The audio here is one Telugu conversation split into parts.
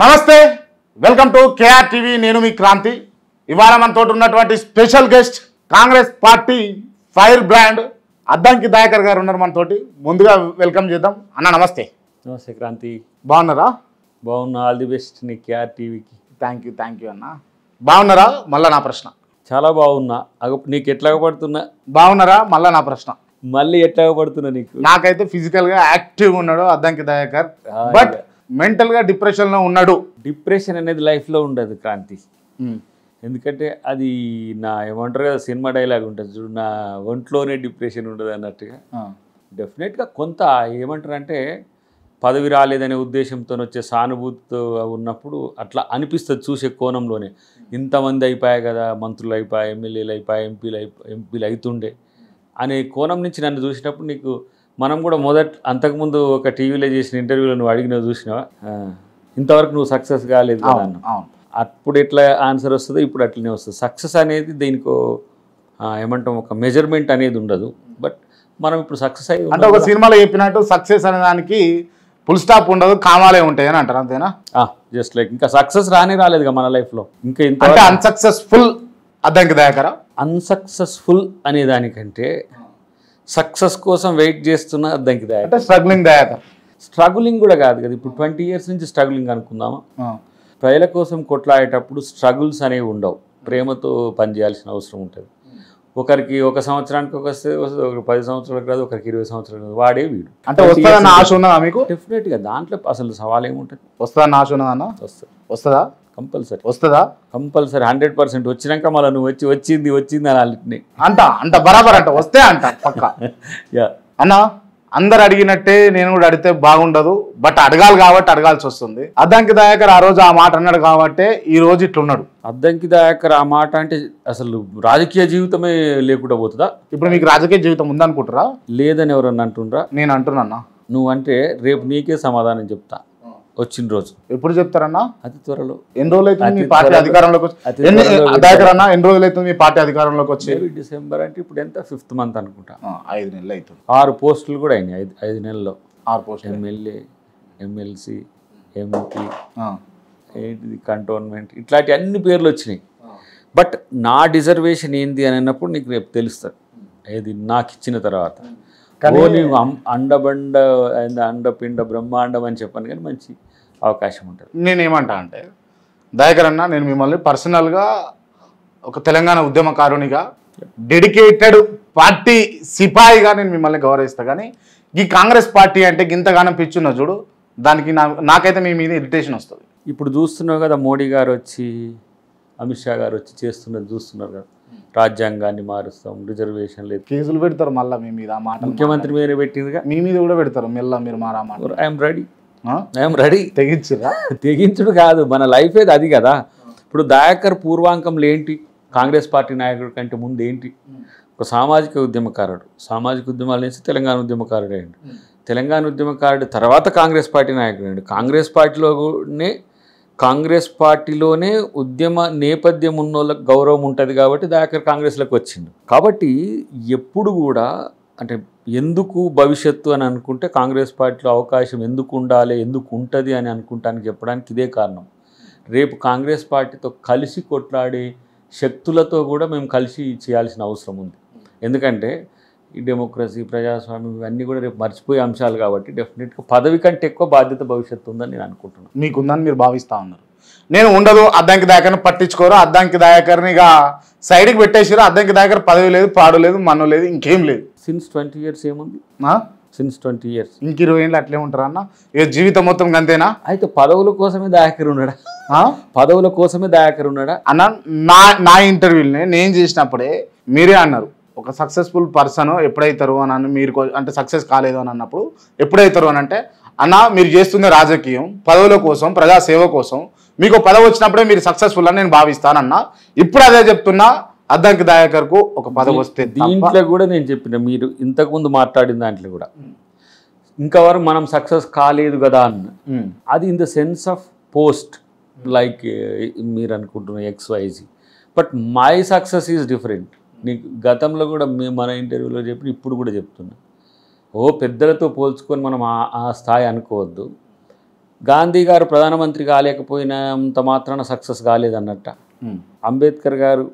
నమస్తే, వెల్కమ్ టు కేఆర్ టీవీ. నేను మీ క్రాంతి. ఇవాళ మనతో ఉన్నటువంటి special guest Congress party fire brand Addanki Dayakar గారు ఉన్నారు మనతోటి. ముందుగా వెల్కమ్ చేద్దాం. అన్న నమస్తే. నమస్తే క్రాంతి. బాగున్నారా? బాగున్నా. ఆల్ ది బెస్ట్ నీ కేఆర్ టీవీకి. థ్యాంక్ యూ అన్న. బాగున్నారా? మళ్ళీ నా ప్రశ్న. చాలా బాగున్నా. నీకు ఎట్లాగ పడుతున్నా? బాగున్నారా? మళ్ళీ నా ప్రశ్న. మళ్ళీ ఎట్లాగ పడుతున్నా నీకు? నాకైతే ఫిజికల్గా యాక్టివ్ ఉన్నాడు అద్దంకి దయాకర్, బట్ మెంటల్గా డిప్రెషన్లో ఉన్నాడు. డిప్రెషన్ అనేది లైఫ్లో ఉండదు క్రాంతి. ఎందుకంటే అది నా ఏమంటారు కదా, సినిమా డైలాగ్ ఉంటుంది చూడు, నా ఒంట్లోనే డిప్రెషన్ ఉండదు అన్నట్టుగా. డెఫినెట్గా కొంత ఏమంటారు అంటే పదవి రాలేదనే ఉద్దేశంతో వచ్చే సానుభూతితో ఉన్నప్పుడు అట్లా అనిపిస్తుంది చూసే కోణంలోనే. ఇంతమంది అయిపోయాయి కదా, మంత్రులు అయిపోయాయి, ఎమ్మెల్యేలు అయిపోయాయి, ఎంపీలు అవుతుండే అనే కోణం నుంచి నన్ను చూసినప్పుడు నీకు మనం కూడా అంతకుముందు ఒక టీవీలో చేసిన ఇంటర్వ్యూలో నువ్వు అడిగినవి చూసినావా, ఇంతవరకు నువ్వు సక్సెస్ కాలేదు కదా అన్న. అప్పుడు ఎట్లా ఆన్సర్ వస్తుందో ఇప్పుడు అట్లనే వస్తుంది. సక్సెస్ అనేది దీనికో ఏమంటాం ఒక మెజర్మెంట్ అనేది ఉండదు. బట్ మనం ఇప్పుడు సక్సెస్ అయ్యి అంటే ఒక సినిమాలో చెప్పినట్టు సక్సెస్ అనే దానికి ఫుల్ స్టాప్ ఉండదు, కామాలే ఉంటాయి అని అంటారు, అంతేనా? జస్ట్ లైక్ ఇంకా సక్సెస్ రాలేదుగా మన లైఫ్లో. ఇంకా ఇంత అన్సక్సెస్ఫుల్ అద్దంకి దయాకర్. అన్సక్సెస్ఫుల్ అనే దానికంటే సక్సెస్ కోసం వెయిట్ చేస్తున్న అద్దంకి దయాకర్. అంటే స్ట్రగ్లింగ్ దయాకర్. స్ట్రగులింగ్ కూడా కాదు కదా, ఇప్పుడు 20 years నుంచి స్ట్రగులింగ్ అనుకుందామా. ప్రజల కోసం కొట్లాడేటప్పుడు స్ట్రగుల్స్ అనేవి ఉండవు. ప్రేమతో పనిచేయాల్సిన అవసరం ఉంటుంది. ఒకరికి ఒక సంవత్సరానికి వస్తే ఒక 10 సంవత్సరాలకు రాదు, ఒకరికి 20 సంవత్సరాలకు రాదు. వాడే వీడు. అంటే వస్తుందన్న ఆశ ఉన్నదా మీకు? డెఫినెట్గా దాంట్లో అసలు సవాల్ ఏముంటుంది. వస్తుందన్న ఆశ ఉన్నదన్న? వస్తుందా? కంపల్సరీ వస్తుందా? కంపల్సరీ 100%. వచ్చినాక మళ్ళీ నువ్వు వచ్చింది అని వాళ్ళని అంట బరాబర్ అంట వస్తే అంట పక్క. అన్న అందరు అడిగినట్టే నేను కూడా అడిగితే బాగుండదు, బట్ అడగాలి కాబట్టి అడగాల్సి వస్తుంది. అద్దంకి దయాకర్ ఆ రోజు ఆ మాట అన్నాడు కాబట్టి ఈ రోజు ఇట్లున్నాడు. అద్దంకి దయాకర్ ఆ మాట అంటే అసలు రాజకీయ జీవితమే లేకుండా పోతుందా? ఇప్పుడు మీకు రాజకీయ జీవితం ఉందనుకుంటారా? లేదని ఎవరన్నా అంటుండ్రా? నేను అంటున్నా. నువ్వు అంటే రేపు నీకే సమాధానం చెప్తా వచ్చిన రోజు. ఎప్పుడు చెప్తారన్నా? అతి త్వరలో. ఎన్ని రోజులు అవుతుంది మీ పార్టీ అధికారంలోకి వచ్చి? దయాకర్ అన్న ఎన్ని రోజులు అవుతుంది మీ పార్టీ అధికారంలోకి వచ్చి? డిసెంబర్ అంటే ఇప్పుడు ఎంత 5th month అనుకుంటా. 5 నెలలు అవుతుంది. 6 పోస్టులు కూడా అయినాయి 5 నెలల్లో. 6 పోస్టులు. ఎమ్మెల్యే, ఎమ్మెల్సీ, ఎంపీ, ఏంటిది కంటోన్మెంట్, ఇట్లాంటి అన్ని పేర్లు వచ్చినాయి. బట్ నా డిజర్వేషన్ ఏంది అని అన్నప్పుడు నీకు రేపు తెలుస్తుంది. ఏది నాకు ఇచ్చిన తర్వాత నీవు అండబండ అండపిండ బ్రహ్మాండం అని చెప్పాను, కానీ మంచి అవకాశం ఉంటుంది. నేనేమంటా అంటే దయాకర్ అన్న, నేను మిమ్మల్ని పర్సనల్గా ఒక తెలంగాణ ఉద్యమకారునిగా, డెడికేటెడ్ పార్టీ సిపాయిగా నేను మిమ్మల్ని గౌరవిస్తా. కానీ ఈ కాంగ్రెస్ పార్టీ అంటే ఇంతగానో పిచ్చున్నా చూడు, దానికి నాకైతే మీ మీద ఇరిటేషన్ వస్తుంది. ఇప్పుడు చూస్తున్నావు కదా, మోడీ గారు వచ్చి అమిత్ షా గారు వచ్చి చేస్తున్నది చూస్తున్నారు కదా. రాజ్యాంగాన్ని మారుస్తాం, రిజర్వేషన్ లేదు, కేసులు పెడతారు మళ్ళీ మీ మీద. మాట ముఖ్యమంత్రి మీరే పెట్టిందిగా, మీ మీద కూడా పెడతారు. మెల్ల మీరు మారా మాట. I'm ready. తెగించురా? తెగించుడు కాదు, మన లైఫ్ ఏది అది కదా. ఇప్పుడు దయాకర్ పూర్వాంకంలో ఏంటి? కాంగ్రెస్ పార్టీ నాయకుడి కంటే ముందు ఏంటి? ఒక సామాజిక ఉద్యమకారుడు. సామాజిక ఉద్యమాలు వేసి తెలంగాణ ఉద్యమకారుడు అయ్యండి. తెలంగాణ ఉద్యమకారుడు తర్వాత కాంగ్రెస్ పార్టీ నాయకుడు అయ్యండి. కాంగ్రెస్ పార్టీలోనే ఉద్యమ నేపథ్యం ఉన్న వాళ్ళకి గౌరవం ఉంటుంది కాబట్టి దయాకర్ కాంగ్రెస్లోకి వచ్చిండు. కాబట్టి ఎప్పుడు కూడా అంటే ఎందుకు భవిష్యత్తు అని అనుకుంటే కాంగ్రెస్ పార్టీలో అవకాశం ఎందుకు ఉండాలి, ఎందుకు ఉంటుంది అని అనుకుంటానికి చెప్పడానికి ఇదే కారణం. రేపు కాంగ్రెస్ పార్టీతో కలిసి కొట్లాడే శక్తులతో కూడా మేము కలిసి చేయాల్సిన అవసరం ఉంది. ఎందుకంటే ఈ డెమోక్రసీ, ప్రజాస్వామ్యం ఇవన్నీ కూడా రేపు మర్చిపోయే అంశాలు కాబట్టి డెఫినెట్గా పదవి కంటే ఎక్కువ బాధ్యత భవిష్యత్తు ఉందని నేను అనుకుంటున్నాను. మీకుందని మీరు భావిస్తూ ఉన్నారు. నేను ఉండదు, అద్దంకి దయాకర్ని పట్టించుకోరు, అద్దంకి దయాకర్ని ఇక సైడ్కి పెట్టేసారు. అద్దంకి దయాకర్ పదవి లేదు, పాడు లేదు, మన్ను లేదు, ఇంకేం లేదు. సిన్స్ 20 years ఏముంది? Since 20 years. ఇంక 20 ఏళ్ళు అట్లే ఉంటారా అన్న? ఇక జీవితం మొత్తం అంతేనా? అయితే పదవుల కోసమే దయాకర్ ఉన్నాడా? పదవుల కోసమే దయాకర్ ఉన్నాడా అన్న? నా ఇంటర్వ్యూని నేను చేసినప్పుడే మీరే అన్నారు, ఒక సక్సెస్ఫుల్ పర్సన్ ఎప్పుడైతారు అని మీరు అంటే సక్సెస్ కాలేదు అని అన్నప్పుడు ఎప్పుడైతారు అని అంటే, అన్న మీరు చేస్తున్న రాజకీయం పదవుల కోసం, ప్రజాసేవ కోసం, మీకు పదవి వచ్చినప్పుడే మీరు సక్సెస్ఫుల్ అని నేను భావిస్తానన్నా. ఇప్పుడు అదే చెప్తున్నా, అద్దంకి దయాకర్కు ఒక పదవి వస్తే. దీంట్లో కూడా నేను చెప్పిన, మీరు ఇంతకుముందు మాట్లాడిన దాంట్లో కూడా ఇంకవరకు మనం సక్సెస్ కాలేదు కదా అన్న, అది in the sense of post like మీరు అనుకుంటున్న XYZ. But my success is different. నీకు గతంలో కూడా మన ఇంటర్వ్యూలో చెప్పి ఇప్పుడు కూడా చెప్తున్నా, పెద్దలతో పోల్చుకొని మనం ఆ స్థాయి అనుకోవద్దు. గాంధీ గారు ప్రధానమంత్రి కాలేకపోయినంత మాత్రాన సక్సెస్ కాలేదన్నట్ట. అంబేద్కర్ గారు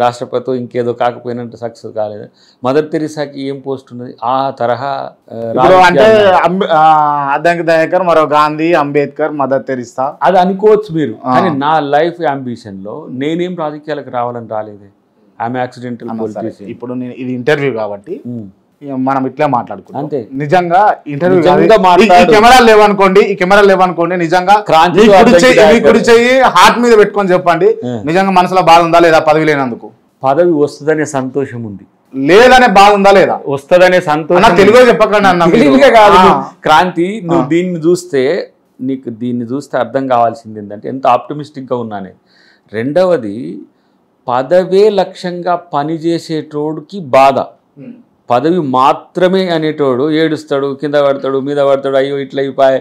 రాష్ట్రపతి ఇంకేదో కాకపోయినంత సక్సెస్ కాలేదు. మదర్ తెరీసాకి ఏం పోస్ట్ ఉన్నది? ఆ తరహా అంటే అద్దంకి దయాకర్, మరో గాంధీ, అంబేద్కర్, మదర్ తెరీసా అది అనుకోవచ్చు మీరు. కానీ నా లైఫ్ అంబిషన్లో నేనేం రాజకీయాలకు రావాలని రాలేదే. ఆమె యాక్సిడెంటల్ పొలిటీషియన్. ఇప్పుడు నేను ఇది ఇంటర్వ్యూ కాబట్టి మనం ఇట్లా మాట్లాడుకుంటాం. అంతే. నిజంగా ఇంటర్వ్యూ కెమెరాలు లేవనుకోండి నిజంగా కుడి చెయ్యి హార్ట్ మీద పెట్టుకొని చెప్పండి, నిజంగా మనసులో బాధ ఉందా లేదా పదవి లేనందుకు? పదవి వస్తుందనే సంతోషం ఉంది, లేదనే బాధ ఉందా లేదా? వస్తుందనే సంతోషం. తెలుగులో చెప్పకండి అన్న. తెలుగుగా కాదు క్రాంతి, నువ్వు దీన్ని చూస్తే నీకు దీన్ని చూస్తే అర్థం కావాల్సింది ఏంటంటే ఎంత ఆప్టమిస్టిక్గా ఉన్నానే. రెండవది, పదవే లక్ష్యంగా పనిచేసేటోడికి బాధ, పదవి మాత్రమే అనేటోడు ఏడుస్తాడు, కింద పడతాడు, మీద పడతాడు, అయ్యో ఇట్లా అయిపోయి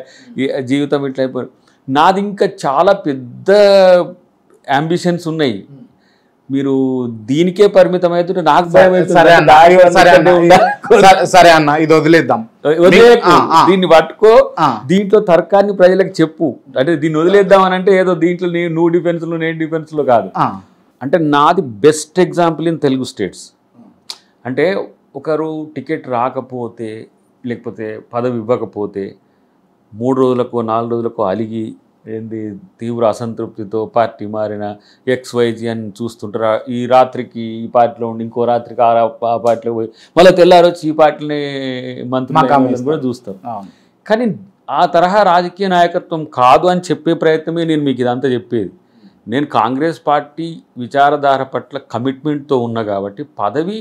జీవితం ఇట్లా అయిపోయి. నాది ఇంకా చాలా పెద్ద అంబిషన్స్ ఉన్నాయి. మీరు దీనికే పరిమితం అవుతుంటే నాకు భయం అవుతుంది. సరే అన్న, ఇది వదిలేద్దాం, దీన్ని పట్టుకో, దీంట్లో తర్కాన్ని ప్రజలకు చెప్పు. అంటే దీన్ని వదిలేద్దాం అని అంటే ఏదో దీంట్లో నువ్వు డిఫెన్స్లో నేను డిఫెన్స్లో కాదు. అంటే నాది best example in Telugu states. అంటే ఒకరు టికెట్ రాకపోతే లేకపోతే పదవి ఇవ్వకపోతే 3 రోజులకో 4 రోజులకో అలిగి ఏంది తీవ్ర అసంతృప్తితో పార్టీ మారిన XYZ అని చూస్తుంటారు. ఈ రాత్రికి ఈ పార్టీలో ఉండి ఇంకో రాత్రికి ఆ పార్టీలో పోయి మళ్ళీ తెల్లారి వచ్చి ఈ పార్టీని మంత్రి కూడా చూస్తారు. కానీ ఆ తరహా రాజకీయ నాయకత్వం కాదు అని చెప్పే ప్రయత్నమే నేను మీకు ఇదంతా చెప్పేది. నేను కాంగ్రెస్ పార్టీ విచారధార పట్ల కమిట్మెంట్తో ఉన్నా కాబట్టి పదవి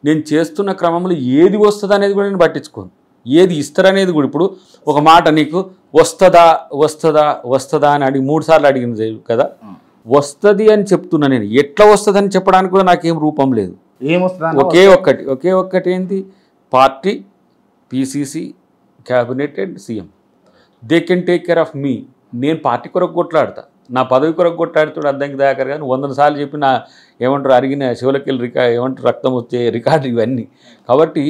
నేను చేస్తున్న క్రమంలో ఏది వస్తుంది అనేది కూడా నేను పట్టించుకోను, ఏది ఇస్తారనేది కూడా. ఇప్పుడు ఒక మాట నీకు వస్తుందా వస్తుందా వస్తుందా అని అడిగి 3 సార్లు అడిగింది కదా, వస్తుంది అని చెప్తున్నా నేను. ఎట్లా వస్తుంది అని చెప్పడానికి కూడా నాకేం రూపం లేదు. ఒకే ఒక్కటి ఏంటి, party, PCC, cabinet and CM they can take care of me. నేను పార్టీ కొరకు కొట్లాడతా, నా పదవి కొరకు కొట్లాడుతాడు అద్దంకి దయాకర్ గారు 100 సార్లు చెప్పి నా ఏమంటారు అరిగిన శివలకెళ్ళి ఏమంటారు రక్తం వచ్చే రికార్డు ఇవన్నీ. కాబట్టి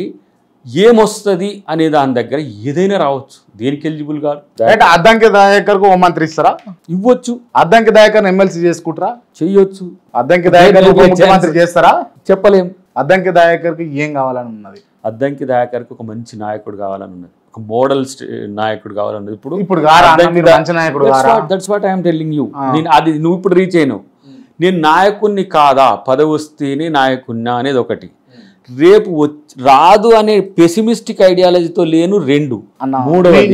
ఏమొస్తుంది అనే దాని దగ్గర ఏదైనా రావచ్చు, దేనికి ఎలిజిబుల్ కాదు. అద్దంకి దయాకర్కు హోం మంత్రి ఇస్తారా? ఇవ్వచ్చు. అద్దంకి దయాకర్ ఎమ్మెల్సీ చేసుకుంటారా? చెయ్యొచ్చు. అద్దంకి దయాకర్ ముఖ్యమంత్రి చేస్తారా? చెప్పలేం. అద్దంకి దయాకర్కి ఏం కావాలని ఉన్నది? అద్దంకి దయాకర్కి ఒక మంచి నాయకుడు కావాలని ఉన్నది, ఒక మోడల్ నాయకుడు కావాలన్నది. ఇప్పుడు that's what I'm telling you. నేను అది నువ్వు ఇప్పుడు రీచ్ అయినావు. నేను నాయకుడిని కాదా, పదవి వస్తేనే నాయకుడినా అనేది ఒకటి. రేపు రాదు అనే పెసిమిస్టిక్ ఐడియాలజీతో లేను. 2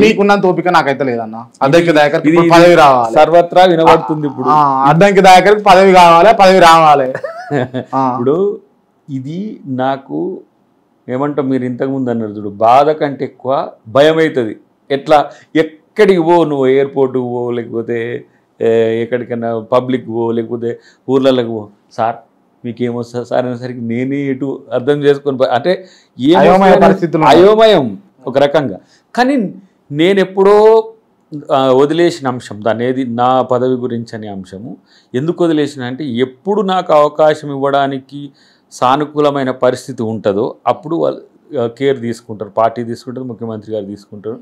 నీకున్నంత ఓపిక నాకైతే లేదన్న. అద్దంకి దయాకర్ పదవి రావాలి, సర్వత్రా వినబడుతుంది. ఇప్పుడు అద్దంకి దయాకర్కి పదవి కావాలి, పదవి రావాలి. ఇప్పుడు ఇది నాకు ఏమంటాం, మీరు ఇంతకుముందు అన్నారు చూడు, బాధ కంటే ఎక్కువ భయం అవుతుంది. ఎక్కడికి పో, నువ్వు ఎయిర్పోర్ట్కి పో, లేకపోతే ఎక్కడికైనా పబ్లిక్ పో, లేకపోతే ఊర్లలోకి పో, సార్ మీకేమొస్తుంది సార్ అనేసరికి నేనే ఇటు అర్థం చేసుకొని అంటే అయోమయం ఒక రకంగా. కానీ నేను ఎప్పుడో వదిలేసిన అంశం దాన్ని, ఏది నా పదవి గురించి అనే అంశము. ఎందుకు వదిలేసిన అంటే ఎప్పుడు నాకు అవకాశం ఇవ్వడానికి సానుకూలమైన పరిస్థితి ఉంటుందో అప్పుడు వాళ్ళు కేర్ తీసుకుంటారు, పార్టీ తీసుకుంటారు, ముఖ్యమంత్రి గారు తీసుకుంటారు,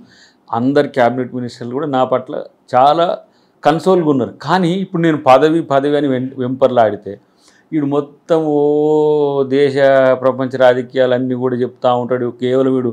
అందరు క్యాబినెట్ మినిస్టర్లు కూడా నా పట్ల చాలా కన్సోల్గా ఉన్నారు. కానీ ఇప్పుడు నేను పదవి అని వెంపర్లాడితే వీడు మొత్తం దేశ ప్రపంచ రాజకీయాలన్నీ కూడా చెప్తూ ఉంటాడు. కేవలం వీడు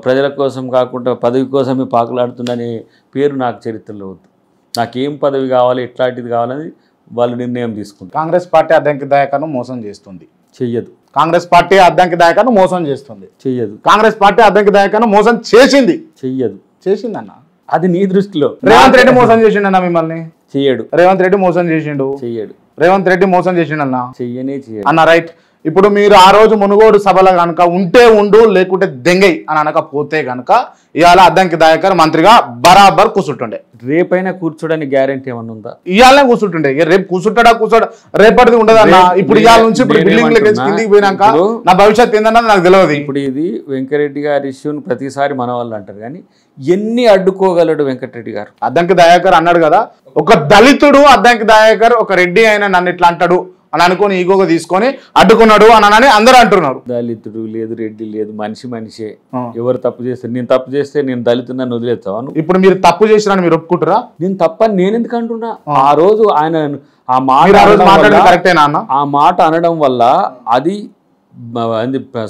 ప్రజల కోసం కాకుండా పదవి కోసమే పాకులాడుతుందనే పేరు నాకు చరిత్రలో వద్దు. నాకేం పదవి కావాలి, ఎట్లాంటిది కావాలని వాళ్ళు నిర్ణయం తీసుకుంటారు. కాంగ్రెస్ పార్టీ అద్దంకి దయాకర్ను మోసం చేస్తుంది, చెయ్యదు. కాంగ్రెస్ పార్టీ అద్దంకి దయాకర్ను మోసం చేస్తుంది, చెయ్యదు. కాంగ్రెస్ పార్టీ అద్దంకి దయాకర్ను మోసం చేసింది, చెయ్యదు. చేసిందన్న. అది నీ దృష్టిలో. రేవంత్ రెడ్డి మోసం చేసిండన్న మిమ్మల్ని? చెయ్యడు. రేవంత్ రెడ్డి మోసం చేసిండు? చెయ్యడు. రేవంత్ రెడ్డి మోసం చేసిండన్నా? చెయ్యనే చెయ్యడు అన్న. రైట్. ఇప్పుడు మీరు ఆ రోజు మునుగోడు సభలో కనుక ఉంటే ఉండు, లేకుంటే దెంగై అని అనకపోతే కనుక ఇవాళ అద్దంకి దయాకర్ మంత్రిగా బరాబర్ కూర్చుంటుండే. రేపైనా కూర్చోడానికి గ్యారెంటీ ఏమన్నా ఉందా? ఇవాళనే కూర్చుంటుండే. రేపు కూర్చుంటాడా రేపటిది ఉండదు అన్న. ఇప్పుడు ఇవాళ నుంచి ఇప్పుడు బిల్డింగ్ కిందికి పోయినాక నా భవిష్యత్ ఏందన్నా నాకు తెలియదు. ఇప్పుడు ఇది వెంకటరెడ్డి గారి ఇష్యూని ప్రతిసారి మన వాళ్ళు అంటారు, కానీ ఎన్ని అడ్డుకోగలడు వెంకటరెడ్డి గారు? అద్దంకి దయాకర్ అన్నాడు కదా, ఒక దళితుడు అద్దంకి దయాకర్ ఒక రెడ్డి అయినా నన్ను ఇట్లా అంటాడు, అని అనుకొని ఈగోగా తీసుకొని అడ్డుకున్నాడు అని అందరూ అంటున్నారు. దళితుడు లేదు, రెడ్డి లేదు, మనిషే. ఎవరు తప్పు చేస్తే నేను తప్పు చేస్తే నేను దళితుడిని వదిలేస్తాను. ఇప్పుడు మీరు తప్పు చేసినా మీరు ఒప్పుకుంటారా? నేను తప్పని నేను ఎందుకు అంటున్నా? ఆ రోజు ఆయన ఆ మాట అనడం వల్ల అది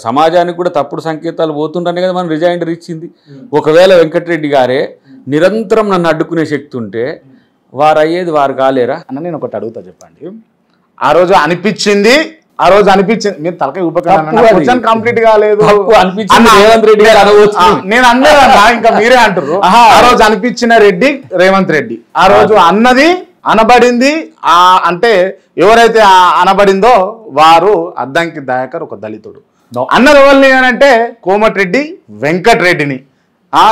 సమాజానికి కూడా తప్పుడు సంకేతాలు పోతుంటేనే కదా మనం రిజైండర్ ఇచ్చింది. ఒకవేళ వెంకటరెడ్డి గారే నిరంతరం నన్ను అడ్డుకునే శక్తి ఉంటే వారు అయ్యేది వారు కాలేరా అన్న? నేను ఒకటి అడుగుతా, చెప్పండి. ఆ రోజు అనిపించింది మీరు తలకాయ ఉపకరణ కంప్లీట్ కాలేదు రేవంత్ రెడ్డి గారు నేను అన్నదన్నా, ఇంకా మీరే అంటారు. ఆ రోజు అనిపించిన రెడ్డి రేవంత్ రెడ్డి, ఆ రోజు అన్నది అనబడింది. అంటే ఎవరైతే అనబడిందో వారు అద్దంకి దయాకర్ ఒక దళితుడు. అన్నది ఎవరిని అంటే కోమటిరెడ్డి వెంకటరెడ్డిని.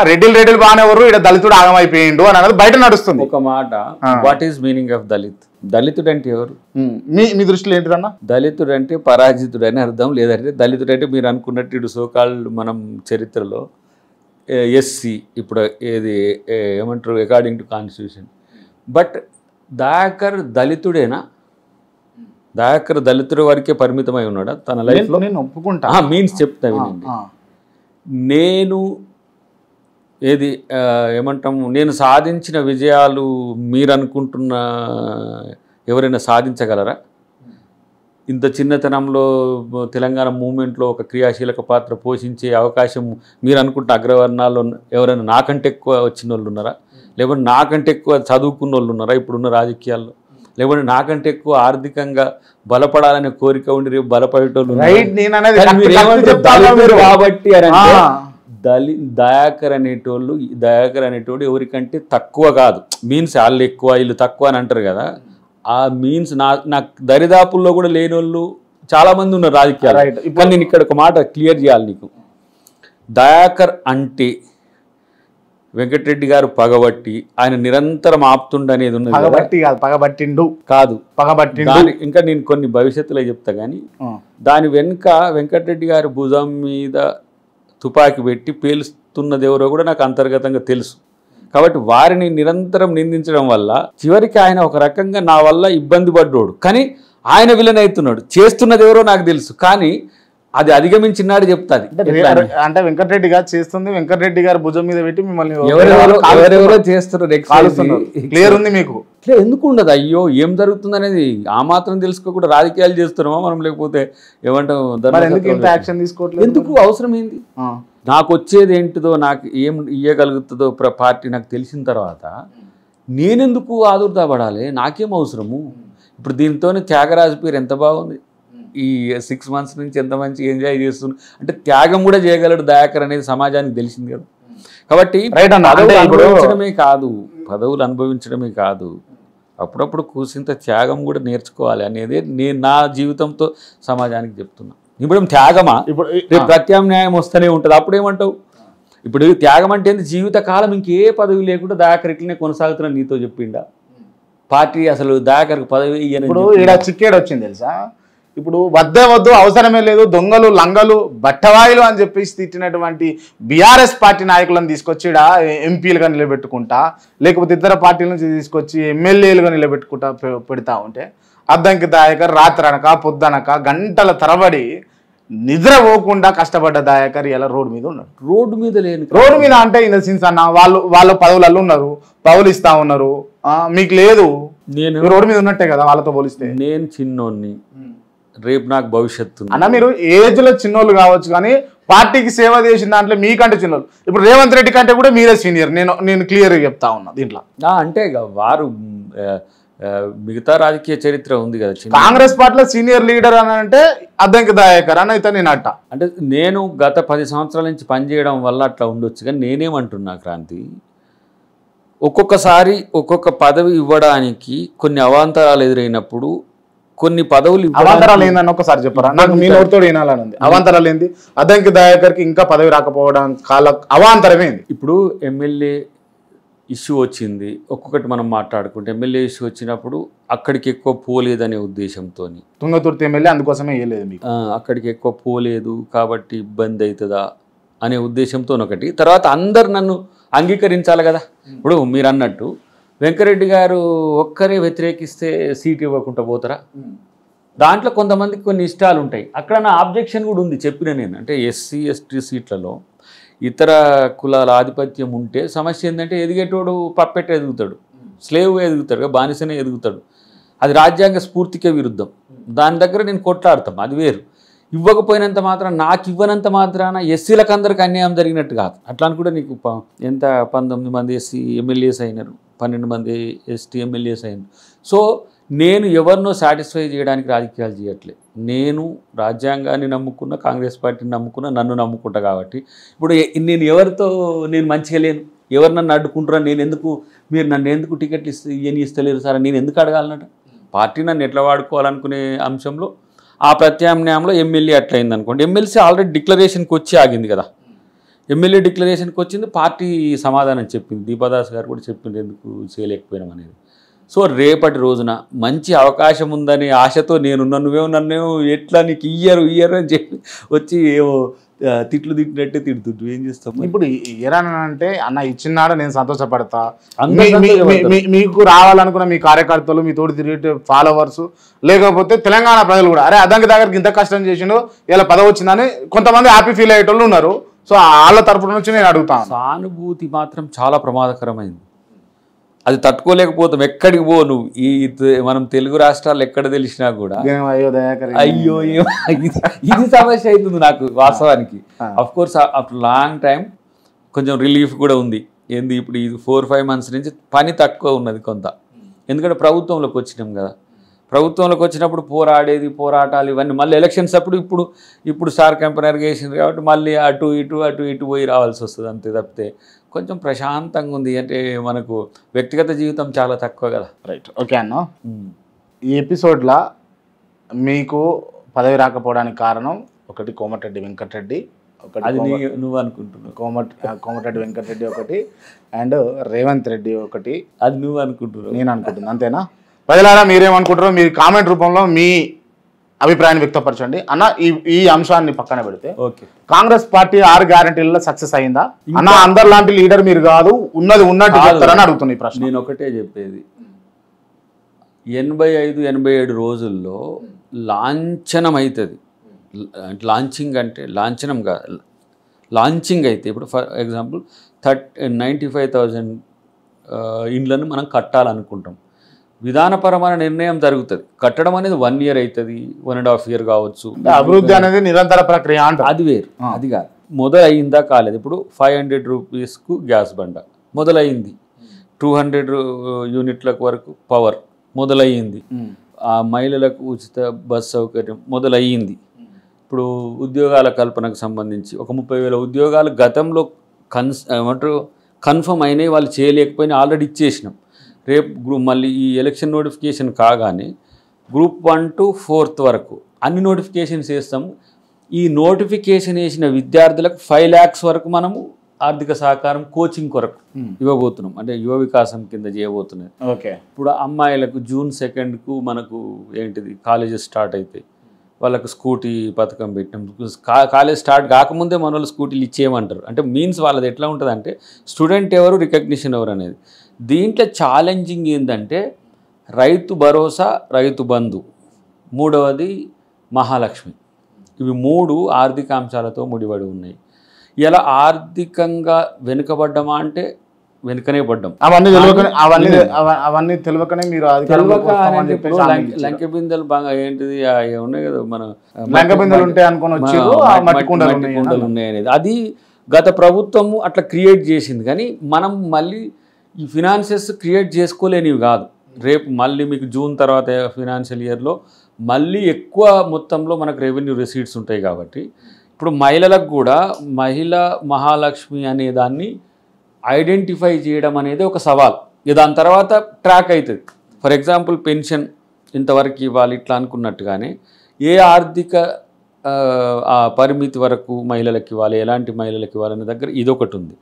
రెడ్డిలు బాగానే ఎవరు, ఇక్కడ దళితుడు ఆగమైపోయిండు అని అన్నది బయట నడుస్తుంది. ఒక మాట, what is meaning of Dalit? దళితుడు అంటే ఎవరు మీ దృష్టిలో ఏంటిదన్నా? దళితుడు అంటే పరాజితుడు అని అర్థం. లేదంటే దళితుడు అంటే మీరు అనుకున్నట్టు ఇటు సోకాల్డ్ మనం చరిత్రలో ఎస్సీ, ఇప్పుడు ఏది ఏమంటారు according to constitution. But Dayakar దళితుడేనా? దయాకర్ దళితుడి వరకే పరిమితమై ఉన్నాడా తన లైఫ్లో? నేను ఒప్పుకుంటా. మీన్స్ చెప్తా వినండి. నేను ఏది ఏమంటాము, నేను సాధించిన విజయాలు మీరు అనుకుంటున్న ఎవరైనా సాధించగలరా? ఇంత చిన్నతనంలో తెలంగాణ మూమెంట్లో ఒక క్రియాశీలక పాత్ర పోషించే అవకాశం మీరు అనుకుంటున్న అగ్రవర్ణాల్లో ఎవరైనా నాకంటే ఎక్కువ వచ్చిన వాళ్ళు ఉన్నారా? లేకపోతే నాకంటే ఎక్కువ చదువుకున్న వాళ్ళు ఉన్నారా ఇప్పుడున్న రాజకీయాల్లో? లేకపోతే నాకంటే ఎక్కువ ఆర్థికంగా బలపడాలనే కోరిక ఉండి రేపు బలపడేటోళ్ళు కాబట్టి దయాకర్ అనేటోడు ఎవరికంటే తక్కువ కాదు. మీన్స్ వాళ్ళు ఎక్కువ వీళ్ళు తక్కువ అని అంటారు కదా, ఆ మీన్స్ నాకు దరిదాపుల్లో కూడా లేని వాళ్ళు చాలా మంది ఉన్నారు రాజకీయాలు. కానీ నేను ఇక్కడ ఒక మాట క్లియర్ చేయాలి నీకు. దయాకర్ అంటే వెంకటరెడ్డి గారు పగబట్టి ఆయన నిరంతరం ఆపుతుండనేది ఉన్నది. ఇంకా నేను కొన్ని భవిష్యత్తులో చెప్తా కానీ దాని వెనుక వెంకటరెడ్డి గారి భుజం మీద తుపాకీ పెట్టి పేలుస్తున్నది ఎవరో కూడా నాకు అంతర్గతంగా తెలుసు. కాబట్టి వారిని నిరంతరం నిందించడం వల్ల చివరికి ఆయన ఒక రకంగా నా వల్ల ఇబ్బంది పడ్డోడు, కానీ ఆయన విలన్ అవుతున్నాడు. చేస్తున్నది ఎవరో నాకు తెలుసు, కానీ అది అధిగమించినాడు చెప్తాది. అంటే వెంకటరెడ్డి గారు చేస్తుంది, వెంకటరెడ్డి గారు భుజం మీద పెట్టి మిమ్మల్ని ఎవరెవరో చేస్తున్నారు. క్లియర్ ఉంది మీకు? ఎందుకు ఉండదు? అయ్యో ఏం జరుగుతుంది అనేది ఆ మాత్రం తెలుసుకోకుండా రాజకీయాలు చేస్తున్నామా మనం? లేకపోతే ఏమంటాం, ఎందుకు అవసరం ఏంది? నాకు వచ్చేది ఏంటిదో, నాకు ఏం ఇయ్యగలుగుతుందో పార్టీ నాకు తెలిసిన తర్వాత నేనెందుకు ఆదుర్దాపడాలి? నాకేం అవసరము? ఇప్పుడు దీంతోనే త్యాగరాజు పేరు ఎంత బాగుంది. ఈ 6 months నుంచి ఎంత మంచి ఎంజాయ్ చేస్తున్నా అంటే త్యాగం కూడా చేయగలడు దయాకర్ అనేది సమాజానికి తెలిసింది కదా. కాబట్టి పదవులు అనుభవించడమే కాదు అప్పుడప్పుడు కూసింత త్యాగం కూడా నేర్చుకోవాలి అనేది నేను నా జీవితంతో సమాజానికి చెప్తున్నా. ఇప్పుడు త్యాగమా? ఇప్పుడు ప్రత్యామ్నాయం వస్తూనే ఉంటుంది. అప్పుడు ఏమంటావు? ఇప్పుడు త్యాగం అంటే జీవితకాలం ఇంకే పదవి లేకుండా దయాకర్ ఇట్లనే కొనసాగుతున్నా నీతో చెప్పిండా? పార్టీ అసలు దయాకర్కి పదవి ఇప్పుడు ఇలా చిక్కేడు వచ్చింది తెలుసా? ఇప్పుడు వద్దు అవసరమే లేదు, దొంగలు లంగలు బట్టవాయిలు అని చెప్పేసి తిట్టినటువంటి బీఆర్ఎస్ పార్టీ నాయకులను తీసుకొచ్చి ఎంపీలుగా నిలబెట్టుకుంటా, లేకపోతే ఇతర పార్టీల నుంచి తీసుకొచ్చి ఎమ్మెల్యేలుగా నిలబెట్టుకుంటా పెడతా ఉంటే అద్దంకి దయాకర్ రాత్రనక పొద్దనక గంటల తరబడి నిద్ర పోకుండా కష్టపడ్డ దయాకర్ ఇలా రోడ్డు మీద ఉన్నాడు. రోడ్డు మీద లేని రోడ్డు మీద అంటే ఇన్ ద సెన్స్ అన్న వాళ్ళ పదవులలో ఉన్నారు, పదవులు ఇస్తా ఉన్నారు, మీకు లేదు. నేను రోడ్డు మీద ఉన్నట్టే కదా వాళ్ళతో పోలిస్తే. నేను చిన్నోన్ని, రేపు నాకు భవిష్యత్తు అన్న. మీరు ఏజ్ లో చిన్నోళ్ళు కావచ్చు కానీ పార్టీకి సేవ చేసిన దాంట్లో మీకంటే చిన్నోళ్ళు. ఇప్పుడు రేవంత్ రెడ్డి కంటే కూడా మీరే సీనియర్. నేను క్లియర్గా చెప్తా ఉన్నా దీంట్లో. అంటే వారు మిగతా రాజకీయ చరిత్ర ఉంది కదా. కాంగ్రెస్ పార్టీలో సీనియర్ లీడర్ అని అంటే అద్దంకి దయాకర్ అని అయితే నేను అట్ట అంటే నేను గత 10 సంవత్సరాల నుంచి పనిచేయడం వల్ల అట్లా ఉండొచ్చు. కానీ నేనేమంటున్నా క్రాంతి, ఒక్కొక్కసారి ఒక్కొక్క పదవి ఇవ్వడానికి కొన్ని అవాంతరాలు ఎదురైనప్పుడు కొన్ని పదవులు అవాంతరాలు ఏందని ఒకసారి చెప్పరా? నాకు మీ నోటితో వినాలని ఉంది. అవాంతరాలు ఏంది? అద్దంకి దయాకర్కి ఇంకా పదవి రాకపోవడం కాల అవాంతరమేంది? ఇప్పుడు ఎమ్మెల్యే ఇష్యూ వచ్చింది, ఒక్కొక్కటి మనం మాట్లాడుకుంటే ఎమ్మెల్యే ఇష్యూ వచ్చినప్పుడు అక్కడికి ఎక్కువ పోలేదనే ఉద్దేశంతో తుంగతుర్తి ఎమ్మెల్యే అందుకోసమే వేయలేదు మీకు. అక్కడికి ఎక్కువ పోలేదు కాబట్టి ఇబ్బంది అవుతుందా అనే ఉద్దేశంతో ఒకటి. తర్వాత అందరు నన్ను అంగీకరించాలి కదా. ఇప్పుడు మీరు అన్నట్టు వెంకరెడ్డి గారు ఒక్కరే వ్యతిరేకిస్తే సీట్ ఇవ్వకుండా పోతారా? దాంట్లో కొంతమందికి కొన్ని ఇష్టాలు ఉంటాయి. అక్కడ నా ఆబ్జెక్షన్ కూడా ఉంది, చెప్పిన నేను. అంటే ఎస్సీ ఎస్టీ సీట్లలో ఇతర కులాల ఆధిపత్యం ఉంటే సమస్య ఏంటంటే ఎదిగేటోడు పప్పెట్ట ఎదుగుతాడు, స్లేవ్గా ఎదుగుతాడు, బానిసనే ఎదుగుతాడు. అది రాజ్యాంగ స్ఫూర్తికే విరుద్ధం. దాని దగ్గర నేను కొట్లాడతాం, అది వేరు. ఇవ్వకపోయినంత మాత్రం, నాకు ఇవ్వనంత మాత్రాన ఎస్సీలకు అందరికి అన్యాయం జరిగినట్టు కాదు. అట్లా అని కూడా నీకు ఎంత 19 మంది ఎస్సీ ఎమ్మెల్యేస్ అయినారు, 12 మంది ఎస్టీ ఎమ్మెల్యేస్ అయినారు. సో నేను ఎవరినో సాటిస్ఫై చేయడానికి రాజకీయాలు చేయట్లేదు. నేను రాజ్యాంగాన్ని నమ్ముకున్న, కాంగ్రెస్ పార్టీని నమ్ముకున్న, నన్ను నమ్ముకుంటా. కాబట్టి ఇప్పుడు నేను ఎవరితో నేను మంచిగా లేను, ఎవరు నన్ను అడ్డుకుంటారా, నేను ఎందుకు, మీరు నన్ను ఎందుకు టికెట్లు ఇస్తలేరు సార్, నేను ఎందుకు అడగాలన్నట. పార్టీ నన్ను ఎట్లా వాడుకోవాలనుకునే అంశంలో ఆ ప్రత్యామ్నాయంలో ఎమ్మెల్యే అట్లయింది అనుకోండి. ఎమ్మెల్సీ ఆల్రెడీ డిక్లరేషన్కి వచ్చి ఆగింది కదా, ఎమ్మెల్యే డిక్లరేషన్కి వచ్చింది, పార్టీ సమాధానం చెప్పింది. దీపాదాస్ గారు కూడా చెప్పింది ఎందుకు చేయలేకపోయినాం అనేది. సో రేపటి రోజున మంచి అవకాశం ఉందనే ఆశతో నేనున్నా, నన్ను ఎట్లా నీకు ఇయ్యరు అని చెప్పి వచ్చి ఏమో తిట్లు తిట్టినట్టే తిడుతుంటు ఏం చేస్తాం. ఇప్పుడు అంటే అన్న ఇచ్చినాడ నేను సంతోషపడతా, మీకు రావాలనుకున్న మీ కార్యకర్తలు, మీ తోటి తిరిగే ఫాలోవర్స్, లేకపోతే తెలంగాణ ప్రజలు కూడా అరే అద్దంకి దగ్గరికి ఇంత కష్టం చేసిండు ఇలా పదవి వచ్చిందని కొంతమంది హ్యాపీ ఫీల్ అయ్యేటోళ్ళు ఉన్నారు. సో వాళ్ళ తరపు నుంచి నేను అడుగుతాను. సానుభూతి మాత్రం చాలా ప్రమాదకరమైంది. అది తట్టుకోలేకపోతాం. ఎక్కడికి పో నువ్వు, ఈ మనం తెలుగు రాష్ట్రాలు ఎక్కడ తెలిసినా కూడా అయ్యో ఇది సమస్య అవుతుంది నాకు వాస్తవానికి. Of course after long time కొంచెం రిలీఫ్ కూడా ఉంది. ఏంది ఇప్పుడు ఇది 4-5 months నుంచి పని తక్కువ ఉన్నది కొంత. ఎందుకంటే ప్రభుత్వంలోకి వచ్చినాం కదా, ప్రభుత్వంలోకి వచ్చినప్పుడు పోరాటాలు ఇవన్నీ మళ్ళీ ఎలక్షన్స్ అప్పుడు ఇప్పుడు స్టార్ క్యాంపెయినర్గా వేసింది కాబట్టి మళ్ళీ అటు ఇటు పోయి రావాల్సి వస్తుంది. అంతే తప్పితే కొంచెం ప్రశాంతంగా ఉంది. అంటే మనకు వ్యక్తిగత జీవితం చాలా తక్కువ కదా. రైట్, ఓకే అన్న. ఈ ఎపిసోడ్లో మీకు పదవి రాకపోవడానికి కారణం ఒకటి కోమటిరెడ్డి వెంకటరెడ్డి, అది నువ్వు అనుకుంటున్నావు. కోమటిరెడ్డి వెంకటరెడ్డి ఒకటి, అండ్ రేవంత్ రెడ్డి ఒకటి, అది నువ్వు అనుకుంటున్నావు, నేను అనుకుంటున్నాను. అంతేనా? ప్రజలారా మీరేమనుకుంటారో మీరు కామెంట్ రూపంలో మీ అభిప్రాయాన్ని వ్యక్తపరచండి. అన్న ఈ అంశాన్ని పక్కన పెడితే కాంగ్రెస్ పార్టీ 6 గ్యారంటీలలో సక్సెస్ అయిందా అన్న? అందరు లాంటి లీడర్ మీరు కాదు, ఉన్నది ఉన్నట్టు చెప్తారని అడుగుతుంది ఈ ప్రశ్న. నేను ఒకటే చెప్పేది, 85-87 రోజుల్లో లాంఛనం అవుతుంది. లాంచింగ్ అంటే లాంఛనం కాదు, లాంచింగ్ అయితే ఇప్పుడు ఫర్ ఎగ్జాంపుల్ 95,000 ఇండ్లను మనం కట్టాలనుకుంటాం. విధానపరమైన నిర్ణయం జరుగుతుంది. కట్టడం అనేది 1 year అవుతుంది, 1.5 year కావచ్చు. అభివృద్ధి అనేది నిరంతర ప్రక్రియ అంటే అది వేరు, అది కాదు. మొదలైందా కాలేదు. ఇప్పుడు 500 రూపీస్కు గ్యాస్ బండ మొదలైంది, 200 యూనిట్లకు వరకు పవర్ మొదలయ్యింది, ఆ మహిళలకు ఉచిత బస్ సౌకర్యం మొదలయ్యింది. ఇప్పుడు ఉద్యోగాల కల్పనకు సంబంధించి ఒక 30,000 ఉద్యోగాలు గతంలో కన్ఫర్మ్ అయినాయి, వాళ్ళు చేయలేకపోయినా ఆల్రెడీ ఇచ్చేసినాం. రేపు మళ్ళీ ఈ ఎలక్షన్ నోటిఫికేషన్ కాగానే Group 1 to 4th వరకు అన్ని నోటిఫికేషన్స్ వేస్తాము. ఈ నోటిఫికేషన్ వేసిన విద్యార్థులకు 5 lakhs వరకు మనము ఆర్థిక సహకారం కోచింగ్ కొరకు ఇవ్వబోతున్నాం. అంటే యువ వికాసం కింద చేయబోతున్నాయి. ఓకే, ఇప్పుడు అమ్మాయిలకు June 2nd మనకు ఏంటిది కాలేజెస్ స్టార్ట్ అవుతాయి, వాళ్ళకు స్కూటీ పథకం పెట్టినాం. కాలేజ్ స్టార్ట్ కాకముందే మన వాళ్ళు స్కూటీలు ఇచ్చేయమంటారు. అంటే మీన్స్ వాళ్ళది ఎట్లా ఉంటుంది అంటే స్టూడెంట్ ఎవరు, రికగ్నిషన్ ఎవరు అనేది. దీంట్లో ఛాలెంజింగ్ ఏంటంటే రైతు భరోసా, రైతు బంధు, మూడవది మహాలక్ష్మి. ఇవి 3 ఆర్థిక అంశాలతో ముడిపడి ఉన్నాయి. ఇలా ఆర్థికంగా వెనుకబడ్డమా అంటే వెనుకనే పడ్డాం. అవన్నీ తెలియకనే మీరు లంక బిందెలు బాగా ఏంటిది ఉన్నాయి కదా, మన లంక బిందెలు ఉంటాయి అనుకుని మట్టి కుండలు ఉన్నాయి అనేది. అది గత ప్రభుత్వము అట్లా క్రియేట్ చేసింది. కానీ మనం మళ్ళీ ఈ ఫినాన్సెస్ క్రియేట్ చేసుకోలేనివి కాదు. రేపు మళ్ళీ మీకు జూన్ తర్వాత ఫినాన్షియల్ ఇయర్లో మళ్ళీ ఎక్కువ మొత్తంలో మనకు రెవెన్యూ రిసీట్స్ ఉంటాయి. కాబట్టి ఇప్పుడు మహిళలకు కూడా మహిళా మహాలక్ష్మి అనే దాన్ని ఐడెంటిఫై చేయడం అనేది ఒక సవాల్. దాని తర్వాత ట్రాక్ అవుతుంది. ఫర్ ఎగ్జాంపుల్ పెన్షన్ ఇంతవరకు ఇవ్వాలి ఇట్లా అనుకున్నట్టుగానే ఏ ఆర్థిక పరిమితి వరకు మహిళలకు ఇవ్వాలి, ఎలాంటి మహిళలకు ఇవ్వాలనే దగ్గర ఇదొకటి ఉంది.